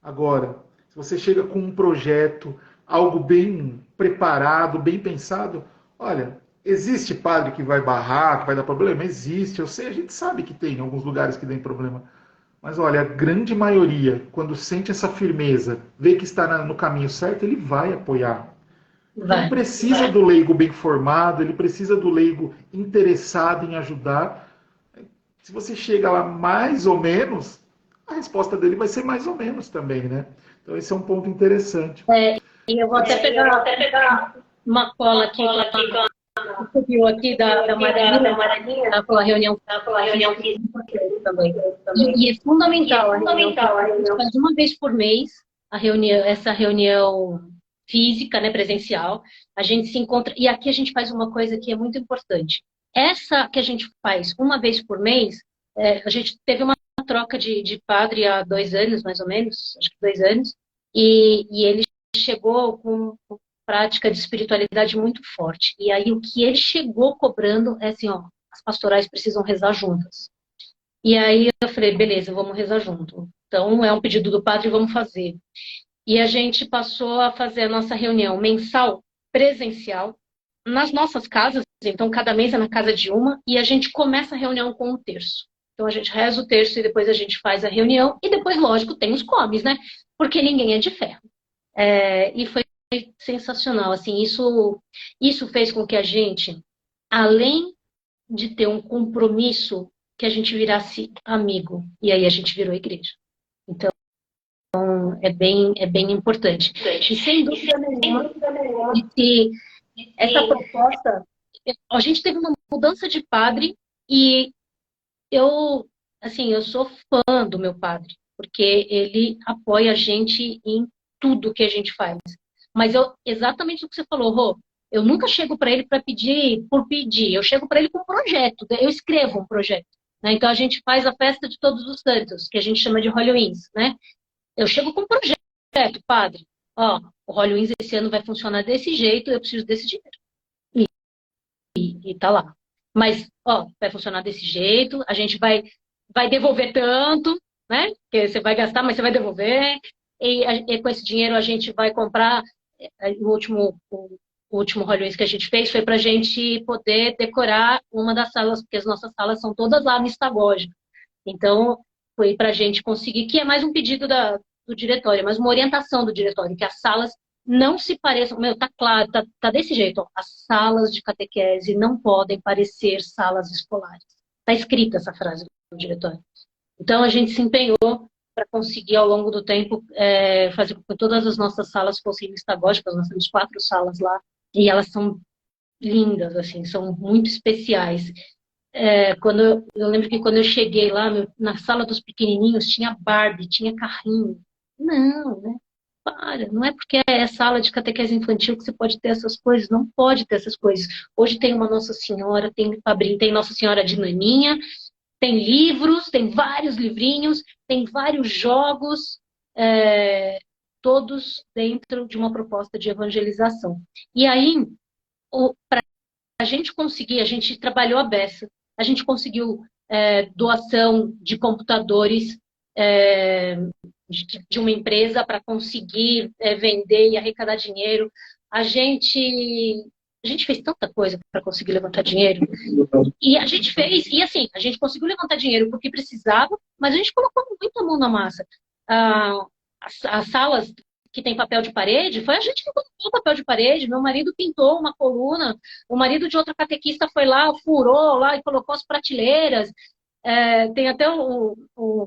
Agora, se você chega com um projeto, algo bem preparado, bem pensado, olha, existe padre que vai barrar, que vai dar problema? Existe, eu sei, a gente sabe que tem alguns lugares que tem problema. Mas olha, a grande maioria, quando sente essa firmeza, vê que está no caminho certo, ele vai apoiar. Ele precisa do leigo bem formado, ele precisa do leigo interessado em ajudar. Se você chega lá mais ou menos, a resposta dele vai ser mais ou menos também, né? Então esse é um ponto interessante. E eu vou até pegar uma cola aqui que viu aqui da Marinha, da reunião também. E é fundamental a reunião. A gente faz uma vez por mês essa reunião física, né, presencial. A gente se encontra, e aqui a gente faz uma coisa que é muito importante. Essa que a gente faz uma vez por mês, a gente teve uma troca de padre há 2 anos, mais ou menos, acho que 2 anos, e ele chegou com prática de espiritualidade muito forte. E aí o que ele chegou cobrando é assim, ó, as pastorais precisam rezar juntas. E aí eu falei, beleza, vamos rezar junto. Então é um pedido do padre, vamos fazer. E a gente passou a fazer a nossa reunião mensal, presencial, nas nossas casas. Então cada mês é na casa de uma, e a gente começa a reunião com o terço. Então a gente reza o terço e depois a gente faz a reunião, e depois, lógico, tem os comes, né? Porque ninguém é de ferro. E foi sensacional, assim, isso fez com que a gente, além de ter um compromisso, que a gente virasse amigo, e aí a gente virou igreja. Então, é bem importante. E sem dúvida nenhuma, essa proposta, a gente teve uma mudança de padre, e eu sou fã do meu padre, porque ele apoia a gente em tudo que a gente faz. Mas exatamente o que você falou, Rô, eu nunca chego para ele para pedir por pedir, eu chego para ele com um projeto, eu escrevo um projeto. Né? Então a gente faz a festa de Todos os Santos, que a gente chama de Halloween's, né? Eu chego com um projeto, padre, ó, o Halloween's esse ano vai funcionar desse jeito, eu preciso desse dinheiro. E tá lá. Mas, ó, vai funcionar desse jeito, a gente vai devolver tanto, né? Que você vai gastar, mas você vai devolver. E com esse dinheiro a gente vai comprar. O último Halloween que a gente fez foi para a gente poder decorar uma das salas, porque as nossas salas são todas lá no Estagoge. Então, foi para a gente conseguir, que é mais um pedido do diretório, mas uma orientação do diretório, que as salas não se pareçam. Meu, tá claro, tá desse jeito. Ó, as salas de catequese não podem parecer salas escolares. Está escrita essa frase do diretório. Então, a gente se empenhou para conseguir, ao longo do tempo, fazer com que todas as nossas salas fossem mistagógicas. Nós temos 4 salas lá, e elas são lindas, assim, são muito especiais. Eu lembro que quando eu cheguei lá, na sala dos pequenininhos, tinha Barbie, tinha carrinho. Não, né? Não é porque é sala de catequese infantil que você pode ter essas coisas, não pode ter essas coisas. Hoje tem uma Nossa Senhora, tem Fabrinho, tem Nossa Senhora de Naninha, tem livros, tem vários livrinhos, tem vários jogos, todos dentro de uma proposta de evangelização. E aí, para a gente conseguir, a gente trabalhou a beça, a gente conseguiu doação de computadores de uma empresa para conseguir vender e arrecadar dinheiro. A gente A gente fez tanta coisa para conseguir levantar dinheiro. E a gente fez, e assim, a gente conseguiu levantar dinheiro porque precisava, mas a gente colocou muito a mão na massa. Ah, as salas que tem papel de parede, foi a gente que colocou papel de parede. Meu marido pintou uma coluna, o marido de outra catequista foi lá, furou lá e colocou as prateleiras. Tem até o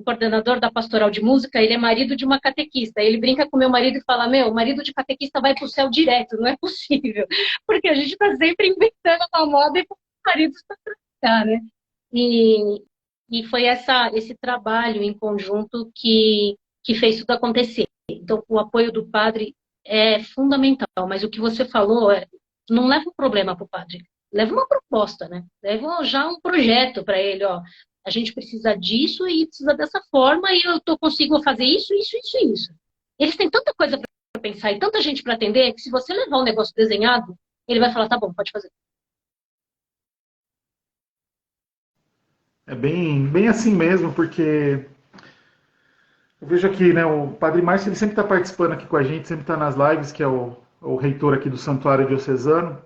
coordenador da pastoral de música, ele é marido de uma catequista. Ele brinca com meu marido e fala: Meu, o marido de catequista vai para o céu direto, não é possível. Porque a gente está sempre inventando uma moda e maridos para trabalhar, né? E, e foi esse trabalho em conjunto que fez tudo acontecer. Então, o apoio do padre é fundamental, mas o que você falou não leva um problema para o padre, leva uma proposta, né? Leva já um projeto para ele, ó. A gente precisa disso e precisa dessa forma e eu consigo fazer isso, isso, isso e isso. Eles têm tanta coisa para pensar e tanta gente para atender que se você levar um negócio desenhado, ele vai falar, tá bom, pode fazer. É bem assim mesmo, porque eu vejo aqui, né, o Padre Márcio, ele sempre está participando aqui com a gente, sempre está nas lives, que é o reitor aqui do Santuário Diocesano.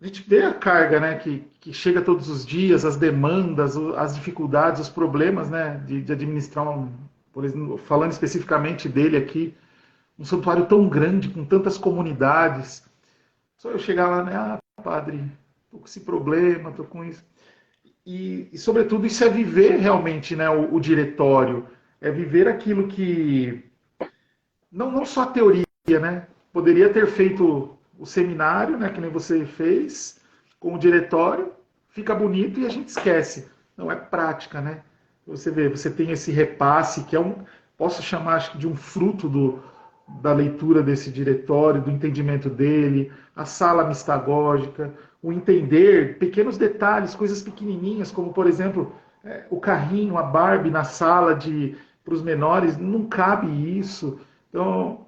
A gente vê a carga, né, que chega todos os dias, as demandas, as dificuldades, os problemas, né, de administrar, por exemplo, falando especificamente dele aqui, um santuário tão grande, com tantas comunidades. Só eu chegar lá, né, padre, tô com esse problema, tô com isso. Sobretudo, isso é viver realmente, né, o diretório, é viver aquilo que, não só a teoria, né, poderia ter feito o seminário, né, que nem você fez, com o diretório, fica bonito e a gente esquece. Não é prática, né? Você vê, você tem esse repasse que posso chamar, acho que, de um fruto da leitura desse diretório, do entendimento dele, a sala mistagógica, o entender pequenos detalhes, coisas pequenininhas, como, por exemplo, o carrinho, a Barbie na sala para os menores, não cabe isso. Então,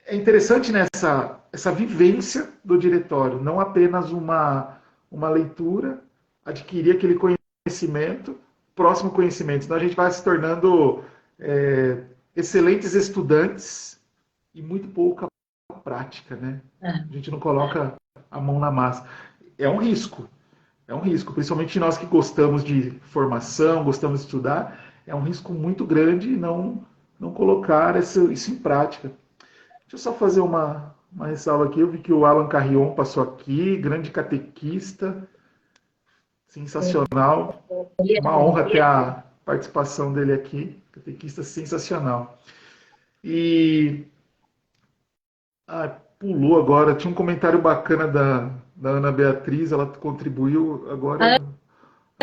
é interessante nessa essa vivência do diretório, não apenas uma leitura, adquirir aquele conhecimento, próximo conhecimento. Senão a gente vai se tornando excelentes estudantes e muito pouca prática, né? A gente não coloca a mão na massa. É um risco, principalmente nós que gostamos de formação, gostamos de estudar, é um risco muito grande não colocar isso em prática. Deixa eu só fazer uma ressalva aqui. Eu vi que o Alan Carrion passou aqui, grande catequista, sensacional. Uma honra ter a participação dele aqui. Catequista sensacional. E pulou agora. Tinha um comentário bacana da Ana Beatriz, ela contribuiu agora. A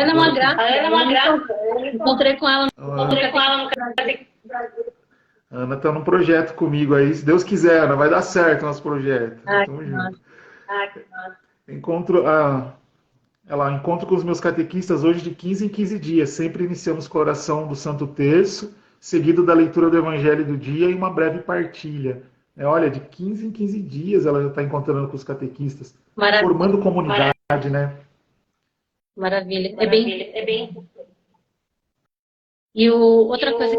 Ana é uma graça. Encontrei com ela no A Ana está num projeto comigo aí. Se Deus quiser, Ana, vai dar certo o nosso projeto. Tamo junto. Encontro com os meus catequistas hoje de 15 em 15 dias. Sempre iniciamos com a oração do Santo Terço, seguido da leitura do Evangelho do dia e uma breve partilha. Olha, de 15 em 15 dias ela já está encontrando com os catequistas. Maravilha. Formando comunidade, né? Maravilha. É bem... E outra coisa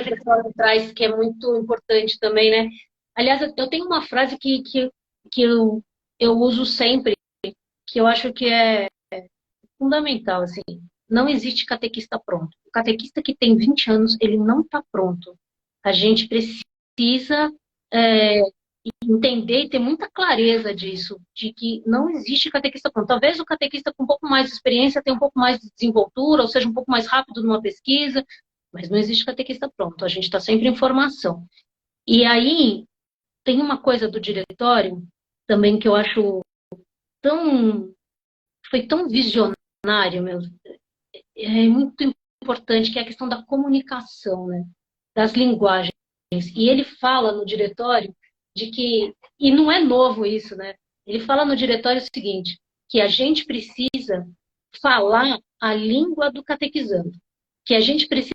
que ela traz que é muito importante também, né? Aliás, eu tenho uma frase que eu uso sempre, que eu acho que é fundamental, assim. Não existe catequista pronto. O catequista que tem 20 anos, ele não está pronto. A gente precisa entender e ter muita clareza disso, de que não existe catequista pronto. Talvez o catequista com um pouco mais de experiência tenha um pouco mais de desenvoltura, ou seja, um pouco mais rápido numa pesquisa, mas não existe catequista pronto. A gente está sempre em formação. E aí, tem uma coisa do diretório também que eu acho foi tão visionário, é muito importante, que é a questão da comunicação, né? Das linguagens. E ele fala no diretório de que, e não é novo isso, né? Ele fala no diretório o seguinte, que a gente precisa falar a língua do catequizando, que a gente precisa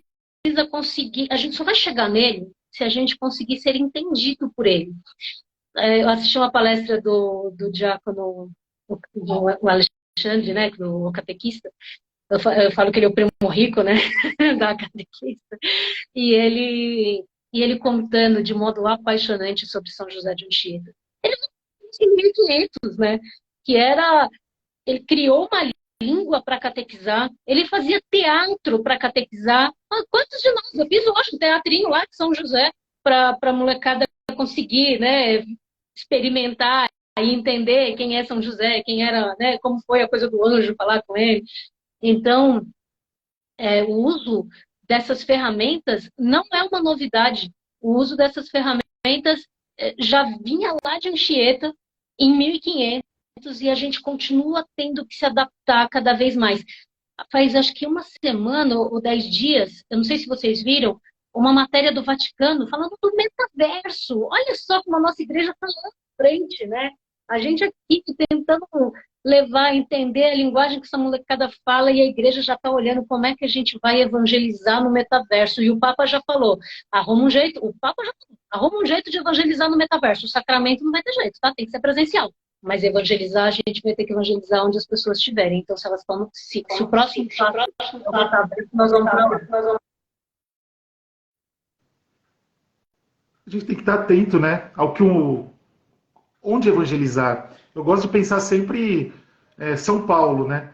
conseguir, a gente só vai chegar nele se a gente conseguir ser entendido por ele. Eu assisti uma palestra do diácono do Alexandre, né, do catequista. Eu falo que ele é o primo rico, né, da catequista. E ele contando de modo apaixonante sobre São José de Anchieta. Ele é em 1500, né? que era... Ele criou uma língua para catequizar, ele fazia teatro para catequizar. Ah, quantos de nós? Eu fiz hoje um teatrinho lá de São José para a molecada conseguir, né, experimentar e entender quem é São José, quem era, né, como foi a coisa do anjo falar com ele. Então, o uso dessas ferramentas não é uma novidade. O uso dessas ferramentas já vinha lá de Anchieta em 1500 e a gente continua tendo que se adaptar cada vez mais. Faz acho que uma semana ou 10 dias, eu não sei se vocês viram, uma matéria do Vaticano falando do metaverso. Olha só como a nossa igreja está lá na frente, né? A gente aqui tentando levar, entender a linguagem que essa molecada fala e a igreja já está olhando como é que a gente vai evangelizar no metaverso. E o Papa já falou, arruma um jeito, o Papa já falou, arruma um jeito de evangelizar no metaverso. O sacramento não vai ter jeito, tá? Tem que ser presencial. Mas evangelizar, a gente vai ter que evangelizar onde as pessoas estiverem. Então, se elas estão, se o próximo passo é o metaverso, nós vamos para lá. A gente tem que estar atento, né, ao que onde evangelizar. Eu gosto de pensar sempre São Paulo, né?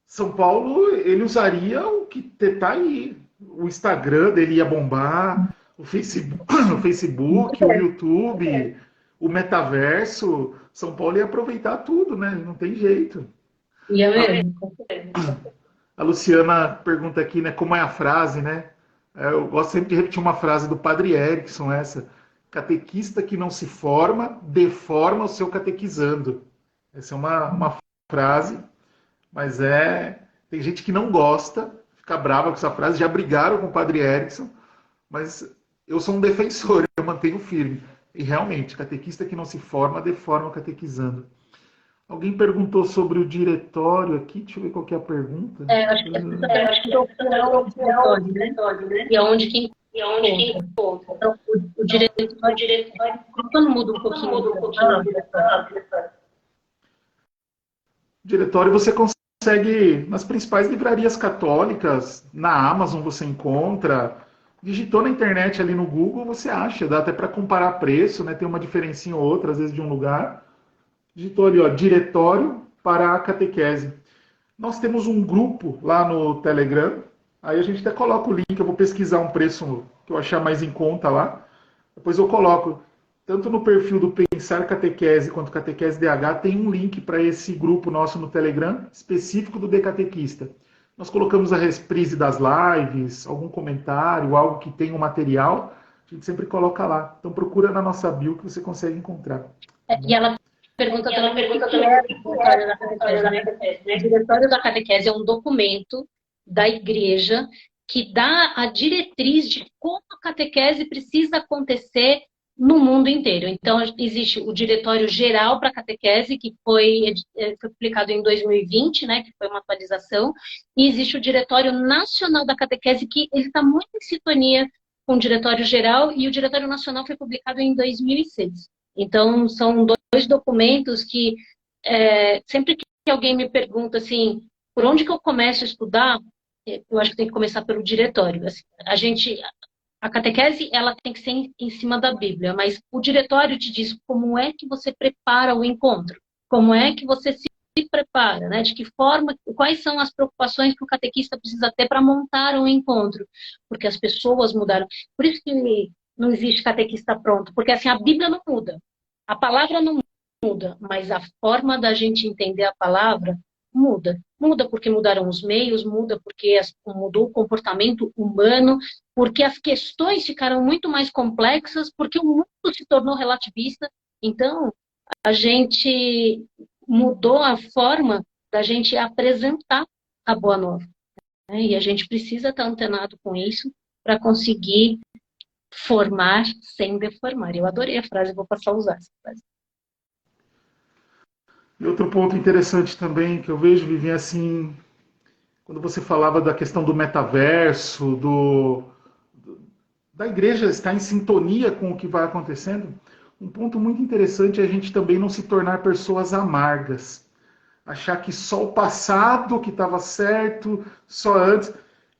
São Paulo, ele usaria o que está aí. O Instagram dele ia bombar, o Facebook, o YouTube, o metaverso. São Paulo ia aproveitar tudo, né? Não tem jeito. Ia mesmo. A Luciana pergunta aqui, né, como é a frase, né? Eu gosto sempre de repetir uma frase do Padre Erickson, essa. Catequista que não se forma, deforma o seu catequizando. Essa é uma frase, mas tem gente que não gosta, fica brava com essa frase, já brigaram com o Padre Erickson, mas eu sou um defensor, eu mantenho firme. E realmente, catequista que não se forma, deforma o catequizando. Alguém perguntou sobre o diretório aqui, deixa eu ver qual que é a pergunta. Acho que é o diretório, né? E aonde que encontra. Então, o diretório, quando muda um pouquinho. O diretório você consegue nas principais livrarias católicas, na Amazon você encontra, digitou na internet ali no Google, você acha, dá até para comparar preço, né? Tem uma diferencinha ou outra, às vezes de um lugar. Digitou ali, ó, diretório para a catequese. Nós temos um grupo lá no Telegram, aí a gente até coloca o link, eu vou pesquisar um preço que eu achar mais em conta lá, depois eu coloco, tanto no perfil do Pensar Catequese quanto Catequese DH, tem um link para esse grupo nosso no Telegram, específico do Decatequista. Nós colocamos a reprise das lives, algum comentário, algo que tenha um material, a gente sempre coloca lá. Então procura na nossa bio que você consegue encontrar. E ela pergunta também o que é o diretório da catequese, né? O diretório da catequese é um documento da igreja que dá a diretriz de como a catequese precisa acontecer no mundo inteiro. Então, existe o Diretório Geral para a Catequese, que foi publicado em 2020, né, que foi uma atualização, e existe o Diretório Nacional da Catequese, que ele está muito em sintonia com o Diretório Geral, e o Diretório Nacional foi publicado em 2006. Então, são dois documentos que, sempre que alguém me pergunta assim, por onde que eu começo a estudar, eu acho que tem que começar pelo diretório. Assim, a catequese, ela tem que ser em cima da Bíblia, mas o diretório te diz como é que você prepara o encontro, como é que você se prepara, né? De que forma, quais são as preocupações que o catequista precisa ter para montar um encontro, porque as pessoas mudaram. Por isso que não existe catequista pronto, porque assim, a Bíblia não muda, a palavra não muda, mas a forma da gente entender a palavra muda. Muda porque mudaram os meios, muda porque mudou o comportamento humano, porque as questões ficaram muito mais complexas, porque o mundo se tornou relativista. Então, a gente mudou a forma da gente apresentar a Boa Nova, né? E a gente precisa estar antenado com isso para conseguir formar sem deformar. Eu adorei a frase, vou passar a usar essa frase. E outro ponto interessante também que eu vejo, Vivian, assim, quando você falava da questão do metaverso, da igreja estar em sintonia com o que vai acontecendo, um ponto muito interessante é a gente também não se tornar pessoas amargas. Achar que só o passado que estava certo, só antes.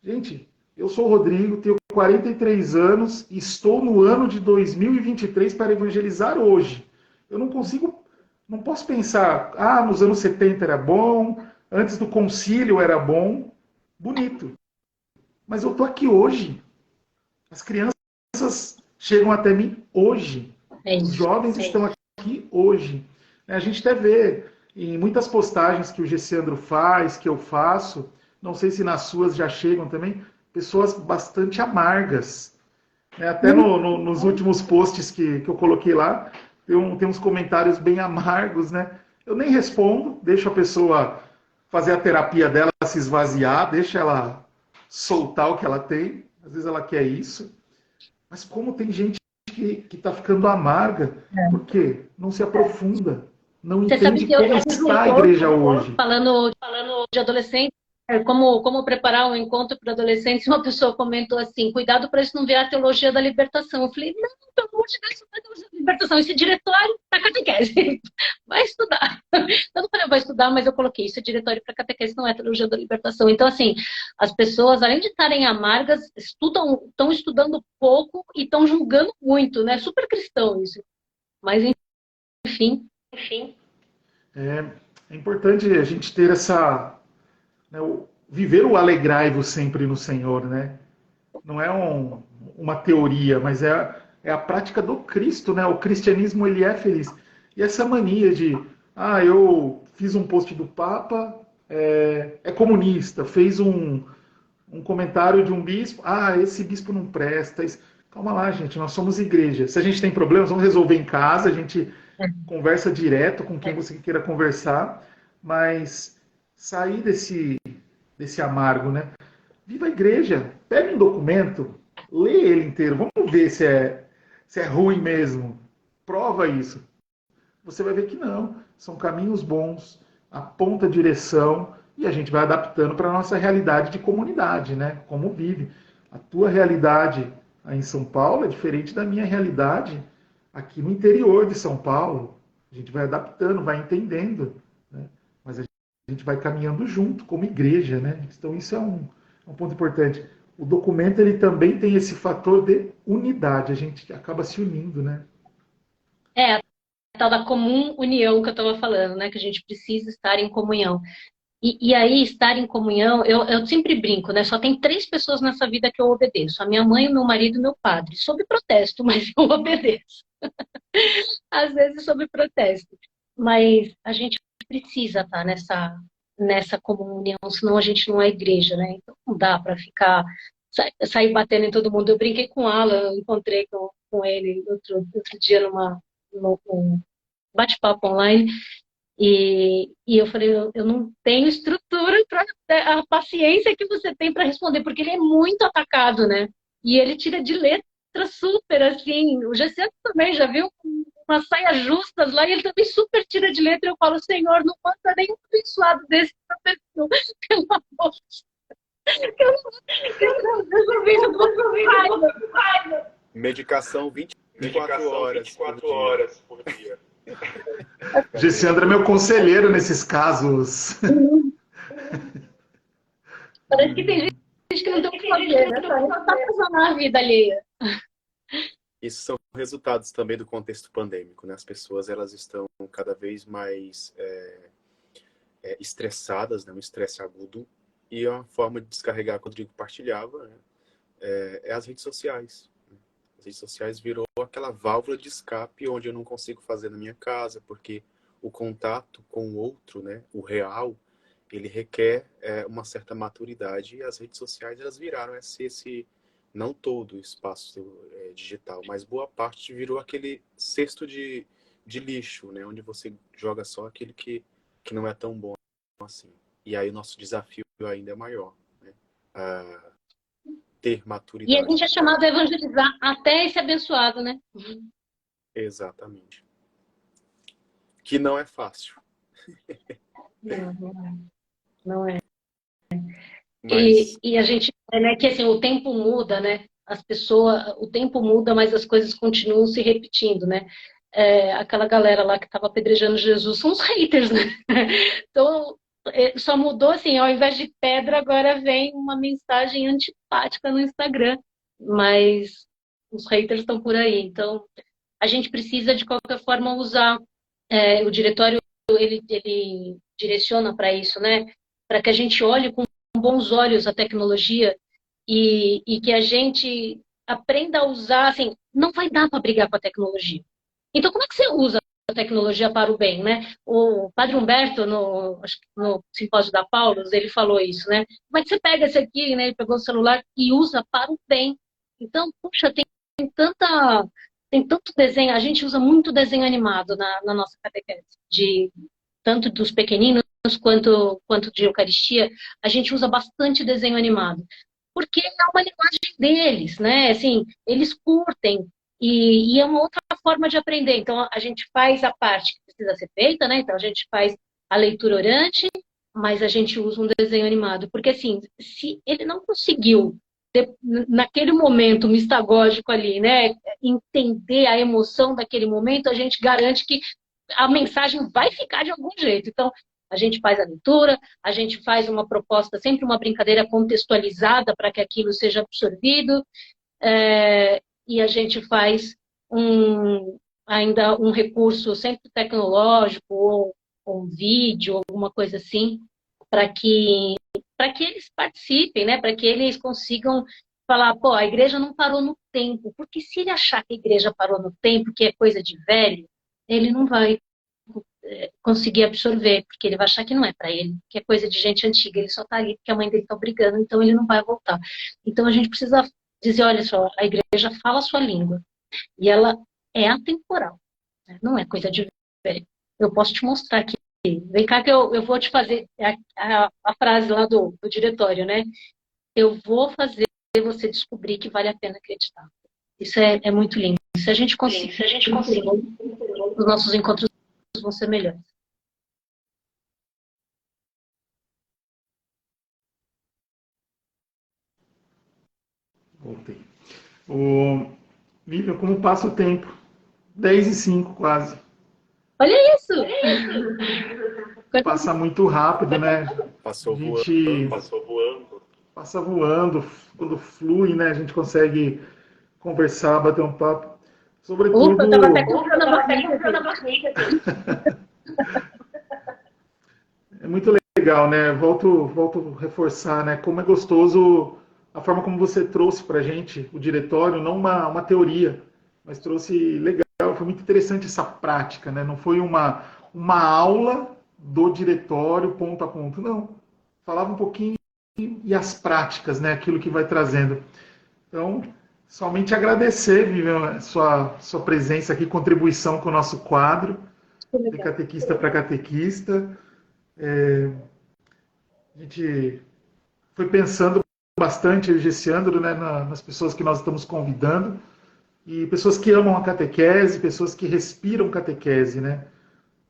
Gente, eu sou o Rodrigo, tenho 43 anos e estou no ano de 2023 para evangelizar hoje. Eu não consigo Não posso pensar, nos anos 70 era bom, antes do concílio era bom, bonito. Mas eu estou aqui hoje. As crianças chegam até mim hoje. É Os isso. jovens estão aqui hoje. A gente até vê em muitas postagens que o Gessandro faz, que eu faço, não sei se nas suas já chegam também, pessoas bastante amargas. Até nos últimos posts que eu coloquei lá, tem uns comentários bem amargos, né? Eu nem respondo, deixo a pessoa fazer a terapia dela, se esvaziar, deixa ela soltar o que ela tem. Às vezes ela quer isso. Mas como tem gente que está ficando amarga, porque não se aprofunda, não Você sabe entende que eu como fiz um está a encontro igreja hoje. falando de adolescente, como preparar um encontro para adolescentes, uma pessoa comentou assim, cuidado para isso não virar teologia da libertação. Eu falei, não, pelo amor de Deus, isso não é teologia da libertação, esse diretório para catequese, vai estudar. Eu não falei, vai estudar, mas eu coloquei, isso é diretório para catequese, não é teologia da libertação. Então, assim, as pessoas, além de estarem amargas, estão estudando pouco e estão julgando muito, né? Super cristão isso. Mas, enfim. É importante a gente ter essa, né, viver o alegrai-vos sempre no Senhor, né? Não é uma teoria, mas é a prática do Cristo, né? O cristianismo, ele é feliz. E essa mania de, eu fiz um post do Papa, é comunista, fez um comentário de um bispo, esse bispo não presta. Calma lá, gente, nós somos igreja. Se a gente tem problemas, vamos resolver em casa, a gente conversa direto com quem você queira conversar, mas sair desse amargo, né? Viva a igreja, pega um documento, lê ele inteiro, vamos ver se é ruim mesmo. Prova isso. Você vai ver que não, são caminhos bons, aponta a direção e a gente vai adaptando para a nossa realidade de comunidade, né? Como vive. A tua realidade aí em São Paulo é diferente da minha realidade aqui no interior de São Paulo. A gente vai adaptando, vai entendendo, né? Mas a gente vai caminhando junto como igreja, né? Então isso é um ponto importante. O documento ele também tem esse fator de unidade, a gente acaba se unindo, né? É, a tal da comum união que eu estava falando, né? Que a gente precisa estar em comunhão. E aí, estar em comunhão, eu sempre brinco, né? Só tem 3 pessoas nessa vida que eu obedeço: a minha mãe, o meu marido e o meu padre. Sob protesto, mas eu obedeço. Às vezes sob protesto. Mas a gente precisa estar nessa comunhão, senão a gente não é igreja, né? Então não dá para ficar sair batendo em todo mundo. Eu brinquei com o Alan, eu encontrei com ele outro dia num bate-papo online. E eu falei, eu não tenho estrutura para a paciência que você tem para responder, porque ele é muito atacado, né? E ele tira de letra super, assim. O GC também já viu umas saias justas lá, e ele também super tira de letra. Eu falo, Senhor, não manda nenhum abençoado desse pra pessoa, pelo amor de Deus. Eu não com raiva. Medicação 24 horas por dia. Gessandra é meu conselheiro nesses casos. Parece que tem gente que não tem o que fazer, né? Só tá fazendo a vida alheia. Isso são resultados também do contexto pandêmico, né? As pessoas elas estão cada vez mais estressadas, né? Um estresse agudo, e uma forma de descarregar, que o Rodrigo partilhava, né? É as redes sociais. As redes sociais virou aquela válvula de escape onde eu não consigo fazer na minha casa, porque o contato com o outro, né? O real, ele requer uma certa maturidade, e as redes sociais elas viraram esse não todo o espaço digital, mas boa parte virou aquele cesto de lixo, né? Onde você joga só aquele que não é tão bom assim. E aí o nosso desafio ainda é maior, né? Ter E a maturidade. gente é chamado a evangelizar até esse abençoado, né? Exatamente. Que não é fácil. Não é. Mas E a gente, né, que assim, o tempo muda, né? As pessoas, o tempo muda, mas as coisas continuam se repetindo, né? Aquela galera lá que estava apedrejando Jesus são os haters, né? Então, só mudou assim, ao invés de pedra, agora vem uma mensagem antipática no Instagram. Mas os haters estão por aí. Então, a gente precisa, de qualquer forma, usar o diretório ele direciona para isso, né? Para que a gente olhe com bons olhos a tecnologia e que a gente aprenda a usar, assim, não vai dar para brigar com a tecnologia. Então, como é que você usa a tecnologia para o bem, né? O Padre Humberto, acho que no simpósio da Paulus, ele falou isso, né? Como é que você pega esse aqui, né? Ele pegou o celular e usa para o bem. Então, puxa, tanta, tem tanto desenho, a gente usa muito desenho animado na nossa catequese, tanto dos pequeninos quanto de Eucaristia, a gente usa bastante desenho animado, porque é uma linguagem deles, né? Assim, eles curtem, e é uma outra forma de aprender. Então, a gente faz a parte que precisa ser feita, né? Então, a gente faz a leitura orante, mas a gente usa um desenho animado, porque assim, se ele não conseguiu naquele momento mistagógico ali, né, entender a emoção daquele momento, a gente garante que a mensagem vai ficar de algum jeito. Então, a gente faz a leitura, a gente faz uma proposta, sempre uma brincadeira contextualizada para que aquilo seja absorvido, e a gente faz ainda um recurso sempre tecnológico, ou um vídeo, alguma coisa assim, para que eles participem, né? Para que eles consigam falar, pô, a igreja não parou no tempo, porque se ele achar que a igreja parou no tempo, que é coisa de velho, ele não vai conseguir absorver, porque ele vai achar que não é para ele, que é coisa de gente antiga, ele só está ali porque a mãe dele está brigando, então ele não vai voltar. Então a gente precisa dizer, olha só, a igreja fala a sua língua, e ela é atemporal, né? Não é coisa de velho. Eu posso te mostrar aqui. Vem cá que eu vou te fazer a frase lá do diretório, né? Eu vou fazer você descobrir que vale a pena acreditar. Isso é muito lindo. Se a gente conseguir, os nossos encontros vão ser melhores. Voltei. Lívia, como passa o tempo? 10h05 quase. Olha isso! Passa muito rápido, né? Passou A gente voando. passa voando, quando flui, né? A gente consegue conversar, bater um papo. Sobretudo. Eu tava até comprando a barriga. É muito legal, né? Volto a reforçar, né? Como é gostoso a forma como você trouxe para a gente o diretório, não uma teoria, mas trouxe legal. Foi muito interessante essa prática, né? Não foi uma aula do diretório ponto a ponto, não. Falava um pouquinho e as práticas, né? Aquilo que vai trazendo. Então, somente agradecer, Vivian, sua presença aqui, contribuição com o nosso quadro de catequista para catequista. A gente foi pensando bastante, eu e Gessiandro, né, nas pessoas que nós estamos convidando, e pessoas que amam a catequese, pessoas que respiram catequese, né,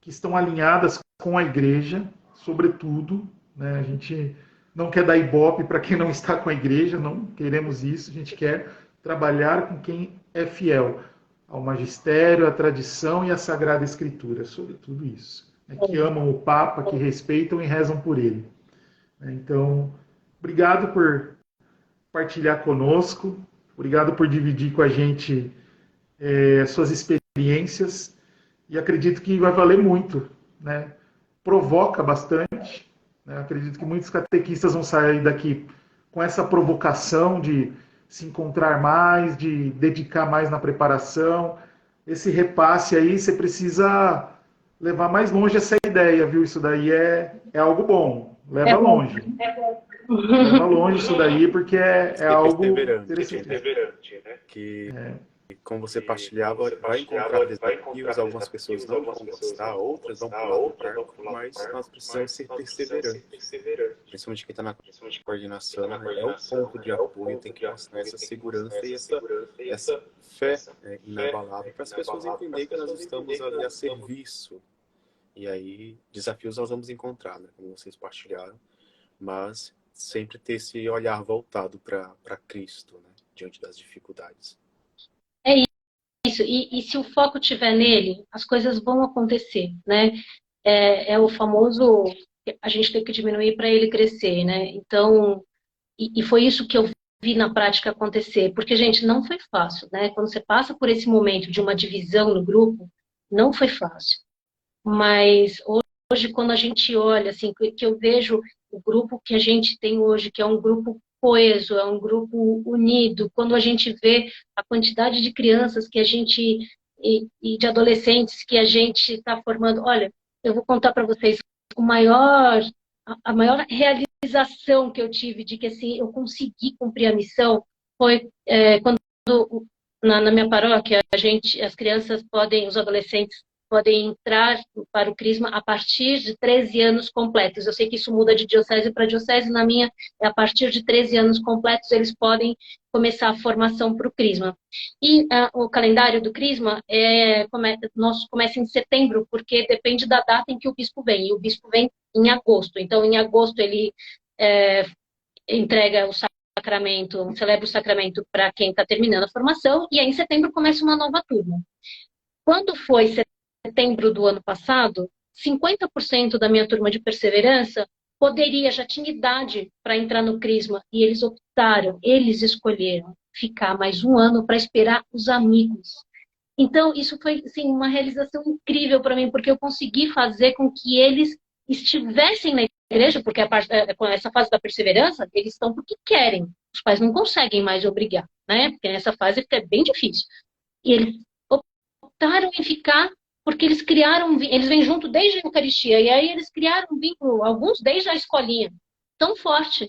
que estão alinhadas com a igreja, sobretudo, né, a gente não quer dar ibope para quem não está com a igreja, não queremos isso, a gente quer trabalhar com quem é fiel ao magistério, à tradição e à Sagrada Escritura, sobretudo isso, né, que amam o Papa, que respeitam e rezam por ele. Então, obrigado por partilhar conosco, obrigado por dividir com a gente suas experiências, e acredito que vai valer muito, né? Provoca bastante, né? Acredito que muitos catequistas vão sair daqui com essa provocação de se encontrar mais, de dedicar mais na preparação. Esse repasse aí, você precisa levar mais longe essa ideia, viu? Isso daí é algo bom. Leva longe. Leva longe isso daí, porque é algo interessante. Né? Que, como você partilhava, vai encontrar desafios, algumas pessoas não vão gostar, outras vão pular do barco, mas nós precisamos ser perseverantes. Principalmente quem está na coordenação, é o ponto de apoio, tem que mostrar essa segurança e essa fé inabalável para as pessoas entenderem que nós estamos ali a serviço. E aí, desafios nós vamos encontrar, né, como vocês partilharam, mas sempre ter esse olhar voltado para Cristo, né, diante das dificuldades. É isso, e se o foco estiver nele, as coisas vão acontecer, né? É o famoso, a gente tem que diminuir para ele crescer, né? Então, e foi isso que eu vi na prática acontecer, porque, gente, não foi fácil, né? Quando você passa por esse momento de uma divisão no grupo, não foi fácil. mas hoje, quando a gente olha, assim, que eu vejo o grupo que a gente tem hoje, que é um grupo coeso, é um grupo unido, quando a gente vê a quantidade de crianças que a gente, e de adolescentes que a gente está formando, olha, eu vou contar para vocês, a maior realização que eu tive de que, assim, eu consegui cumprir a missão foi quando na minha paróquia, as crianças podem, os adolescentes podem entrar para o Crisma a partir de 13 anos completos. Eu sei que isso muda de diocese para diocese, na minha é a partir de 13 anos completos eles podem começar a formação para o Crisma. E o calendário do Crisma começa em setembro, porque depende da data em que o bispo vem, e o bispo vem em agosto. Então, em agosto ele entrega o sacramento, celebra o sacramento para quem está terminando a formação, e aí em setembro começa uma nova turma. Quando foi setembro do ano passado, 50% da minha turma de perseverança já tinha idade para entrar no Crisma, e eles escolheram ficar mais um ano para esperar os amigos. Então, isso foi assim, uma realização incrível para mim, porque eu consegui fazer com que eles estivessem na igreja, porque com essa fase da perseverança, eles estão porque querem. Os pais não conseguem mais obrigar, né? Porque nessa fase fica bem difícil. E eles optaram em ficar porque eles vêm junto desde a Eucaristia, e aí eles criaram um vínculo, alguns desde a escolinha, tão forte,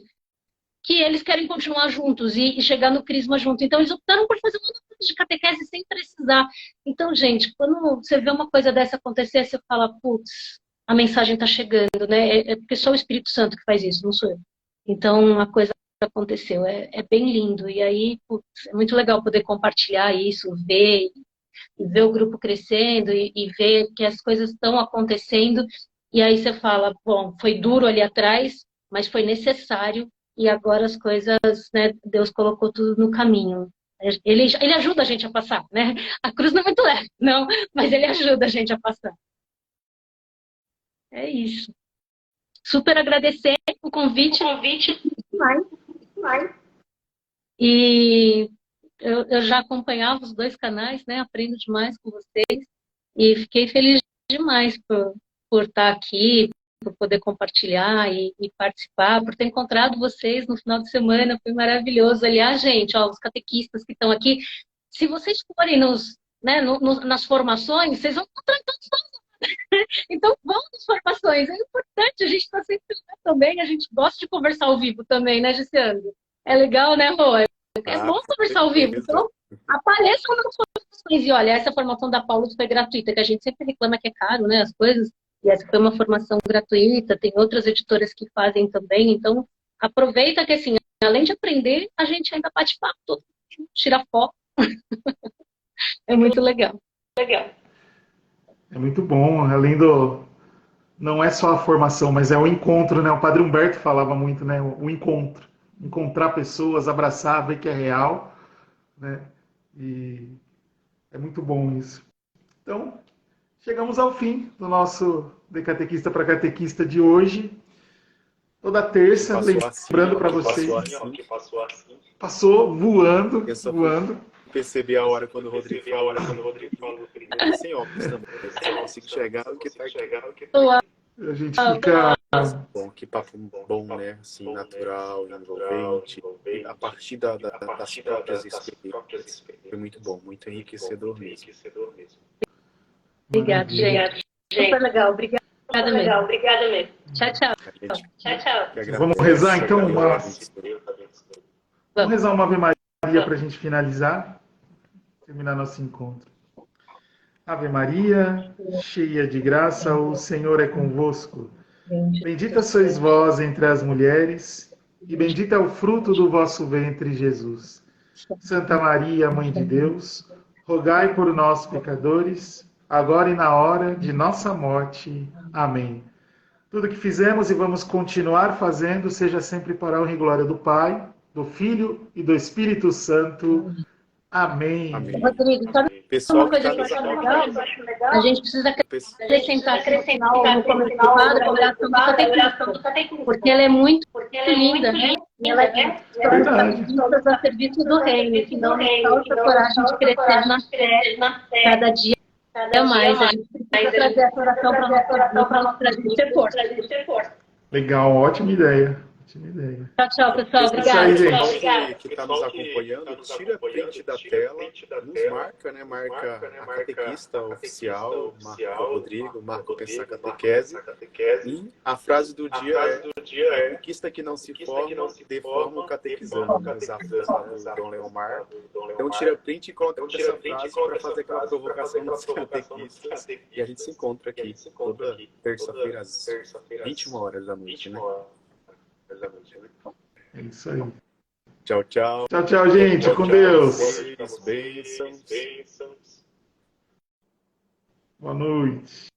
que eles querem continuar juntos e chegar no Crisma junto. Então, eles optaram por fazer uma aula de catequese sem precisar. Então, gente, quando você vê uma coisa dessa acontecer, você fala, putz, a mensagem está chegando, né? É porque só o Espírito Santo que faz isso, não sou eu. Então, a coisa aconteceu. É bem lindo. E aí, putz, é muito legal poder compartilhar isso, ver o grupo crescendo e ver que as coisas estão acontecendo. E aí você fala, bom, foi duro ali atrás, mas foi necessário. E agora as coisas, né, Deus colocou tudo no caminho. Ele ajuda a gente a passar, né? A cruz não é muito leve, não, mas ele ajuda a gente a passar. É isso. Super agradecer o convite. Demais. E eu já acompanhava os dois canais, né? Aprendo demais com vocês. E fiquei feliz demais por estar aqui, por poder compartilhar e participar, por ter encontrado vocês no final de semana, foi maravilhoso. Aliás, gente, ó, os catequistas que estão aqui, se vocês forem nas formações, vocês vão encontrar todos nós. Então, vão nas formações, é importante, a gente está sempre lá também, a gente gosta de conversar ao vivo também, né, Gisele? É legal, né, Rô? É bom conversar ao vivo, então apareçam nas formações. E olha, essa formação da Paulus foi gratuita, que a gente sempre reclama que é caro, né, as coisas. E essa foi uma formação gratuita, tem outras editoras que fazem também, então aproveita que, assim, além de aprender, a gente ainda bate papo, todo mundo tira foto. É muito legal. É muito bom, além não é só a formação, mas é o encontro, né? O Padre Humberto falava muito, né? O encontro. Encontrar pessoas, abraçar, ver que é real, né? E é muito bom isso. Então, chegamos ao fim do nosso De Catequista para Catequista de hoje. Toda terça, lembrando para vocês. Passou voando. Percebi a hora quando o Rodrigo falou. Sem óculos também. Eu consigo enxergar o que está aqui. A gente fica... Bom, que papo bom, né? Assim, natural, envolvente. A partir das próprias experiências. Foi muito bom, muito enriquecedor mesmo. Obrigada, gente. Super legal, obrigada mesmo. Tchau. Vamos rezar então? Vamos rezar uma Ave Maria para a gente finalizar, terminar nosso encontro. Ave Maria, cheia de graça, o Senhor é convosco. Bendita sois vós entre as mulheres, e bendito é o fruto do vosso ventre, Jesus. Santa Maria, Mãe de Deus, rogai por nós, pecadores, agora e na hora de nossa morte. Amém. Tudo que fizemos e vamos continuar fazendo, seja sempre para a honra e glória do Pai, do Filho e do Espírito Santo. Amém. Rodrigo, sabe uma coisa que eu acho legal? A gente precisa acrescentar no começo do quadro a oração do catequista, porque ela é muito linda, né? E ela é a serviço do reino, que não nos falta coragem de crescer na fé, cada dia Até mais. A gente precisa trazer essa oração para a gente ter força. Legal, ótima ideia. Ótima ideia. Tchau, tchau, pessoal. Isso Obrigada. aí, gente. Pessoal que está nos acompanhando, tira print da tela, nos marca, né? Marca a catequista oficial, marca o Rodrigo, marca o Pensar Catequese. E a frase do dia é: catequista que não se forma, deforma o catequizando. Né? Os afros do Dom Leomar. Então tira print e coloca essa frase para fazer aquela provocação dos catequistas. E a gente se encontra aqui toda terça-feira às 21 horas da noite, né? É isso aí. Tchau, tchau. Tchau, tchau, gente. Com Deus. Bênçãos. Boa noite.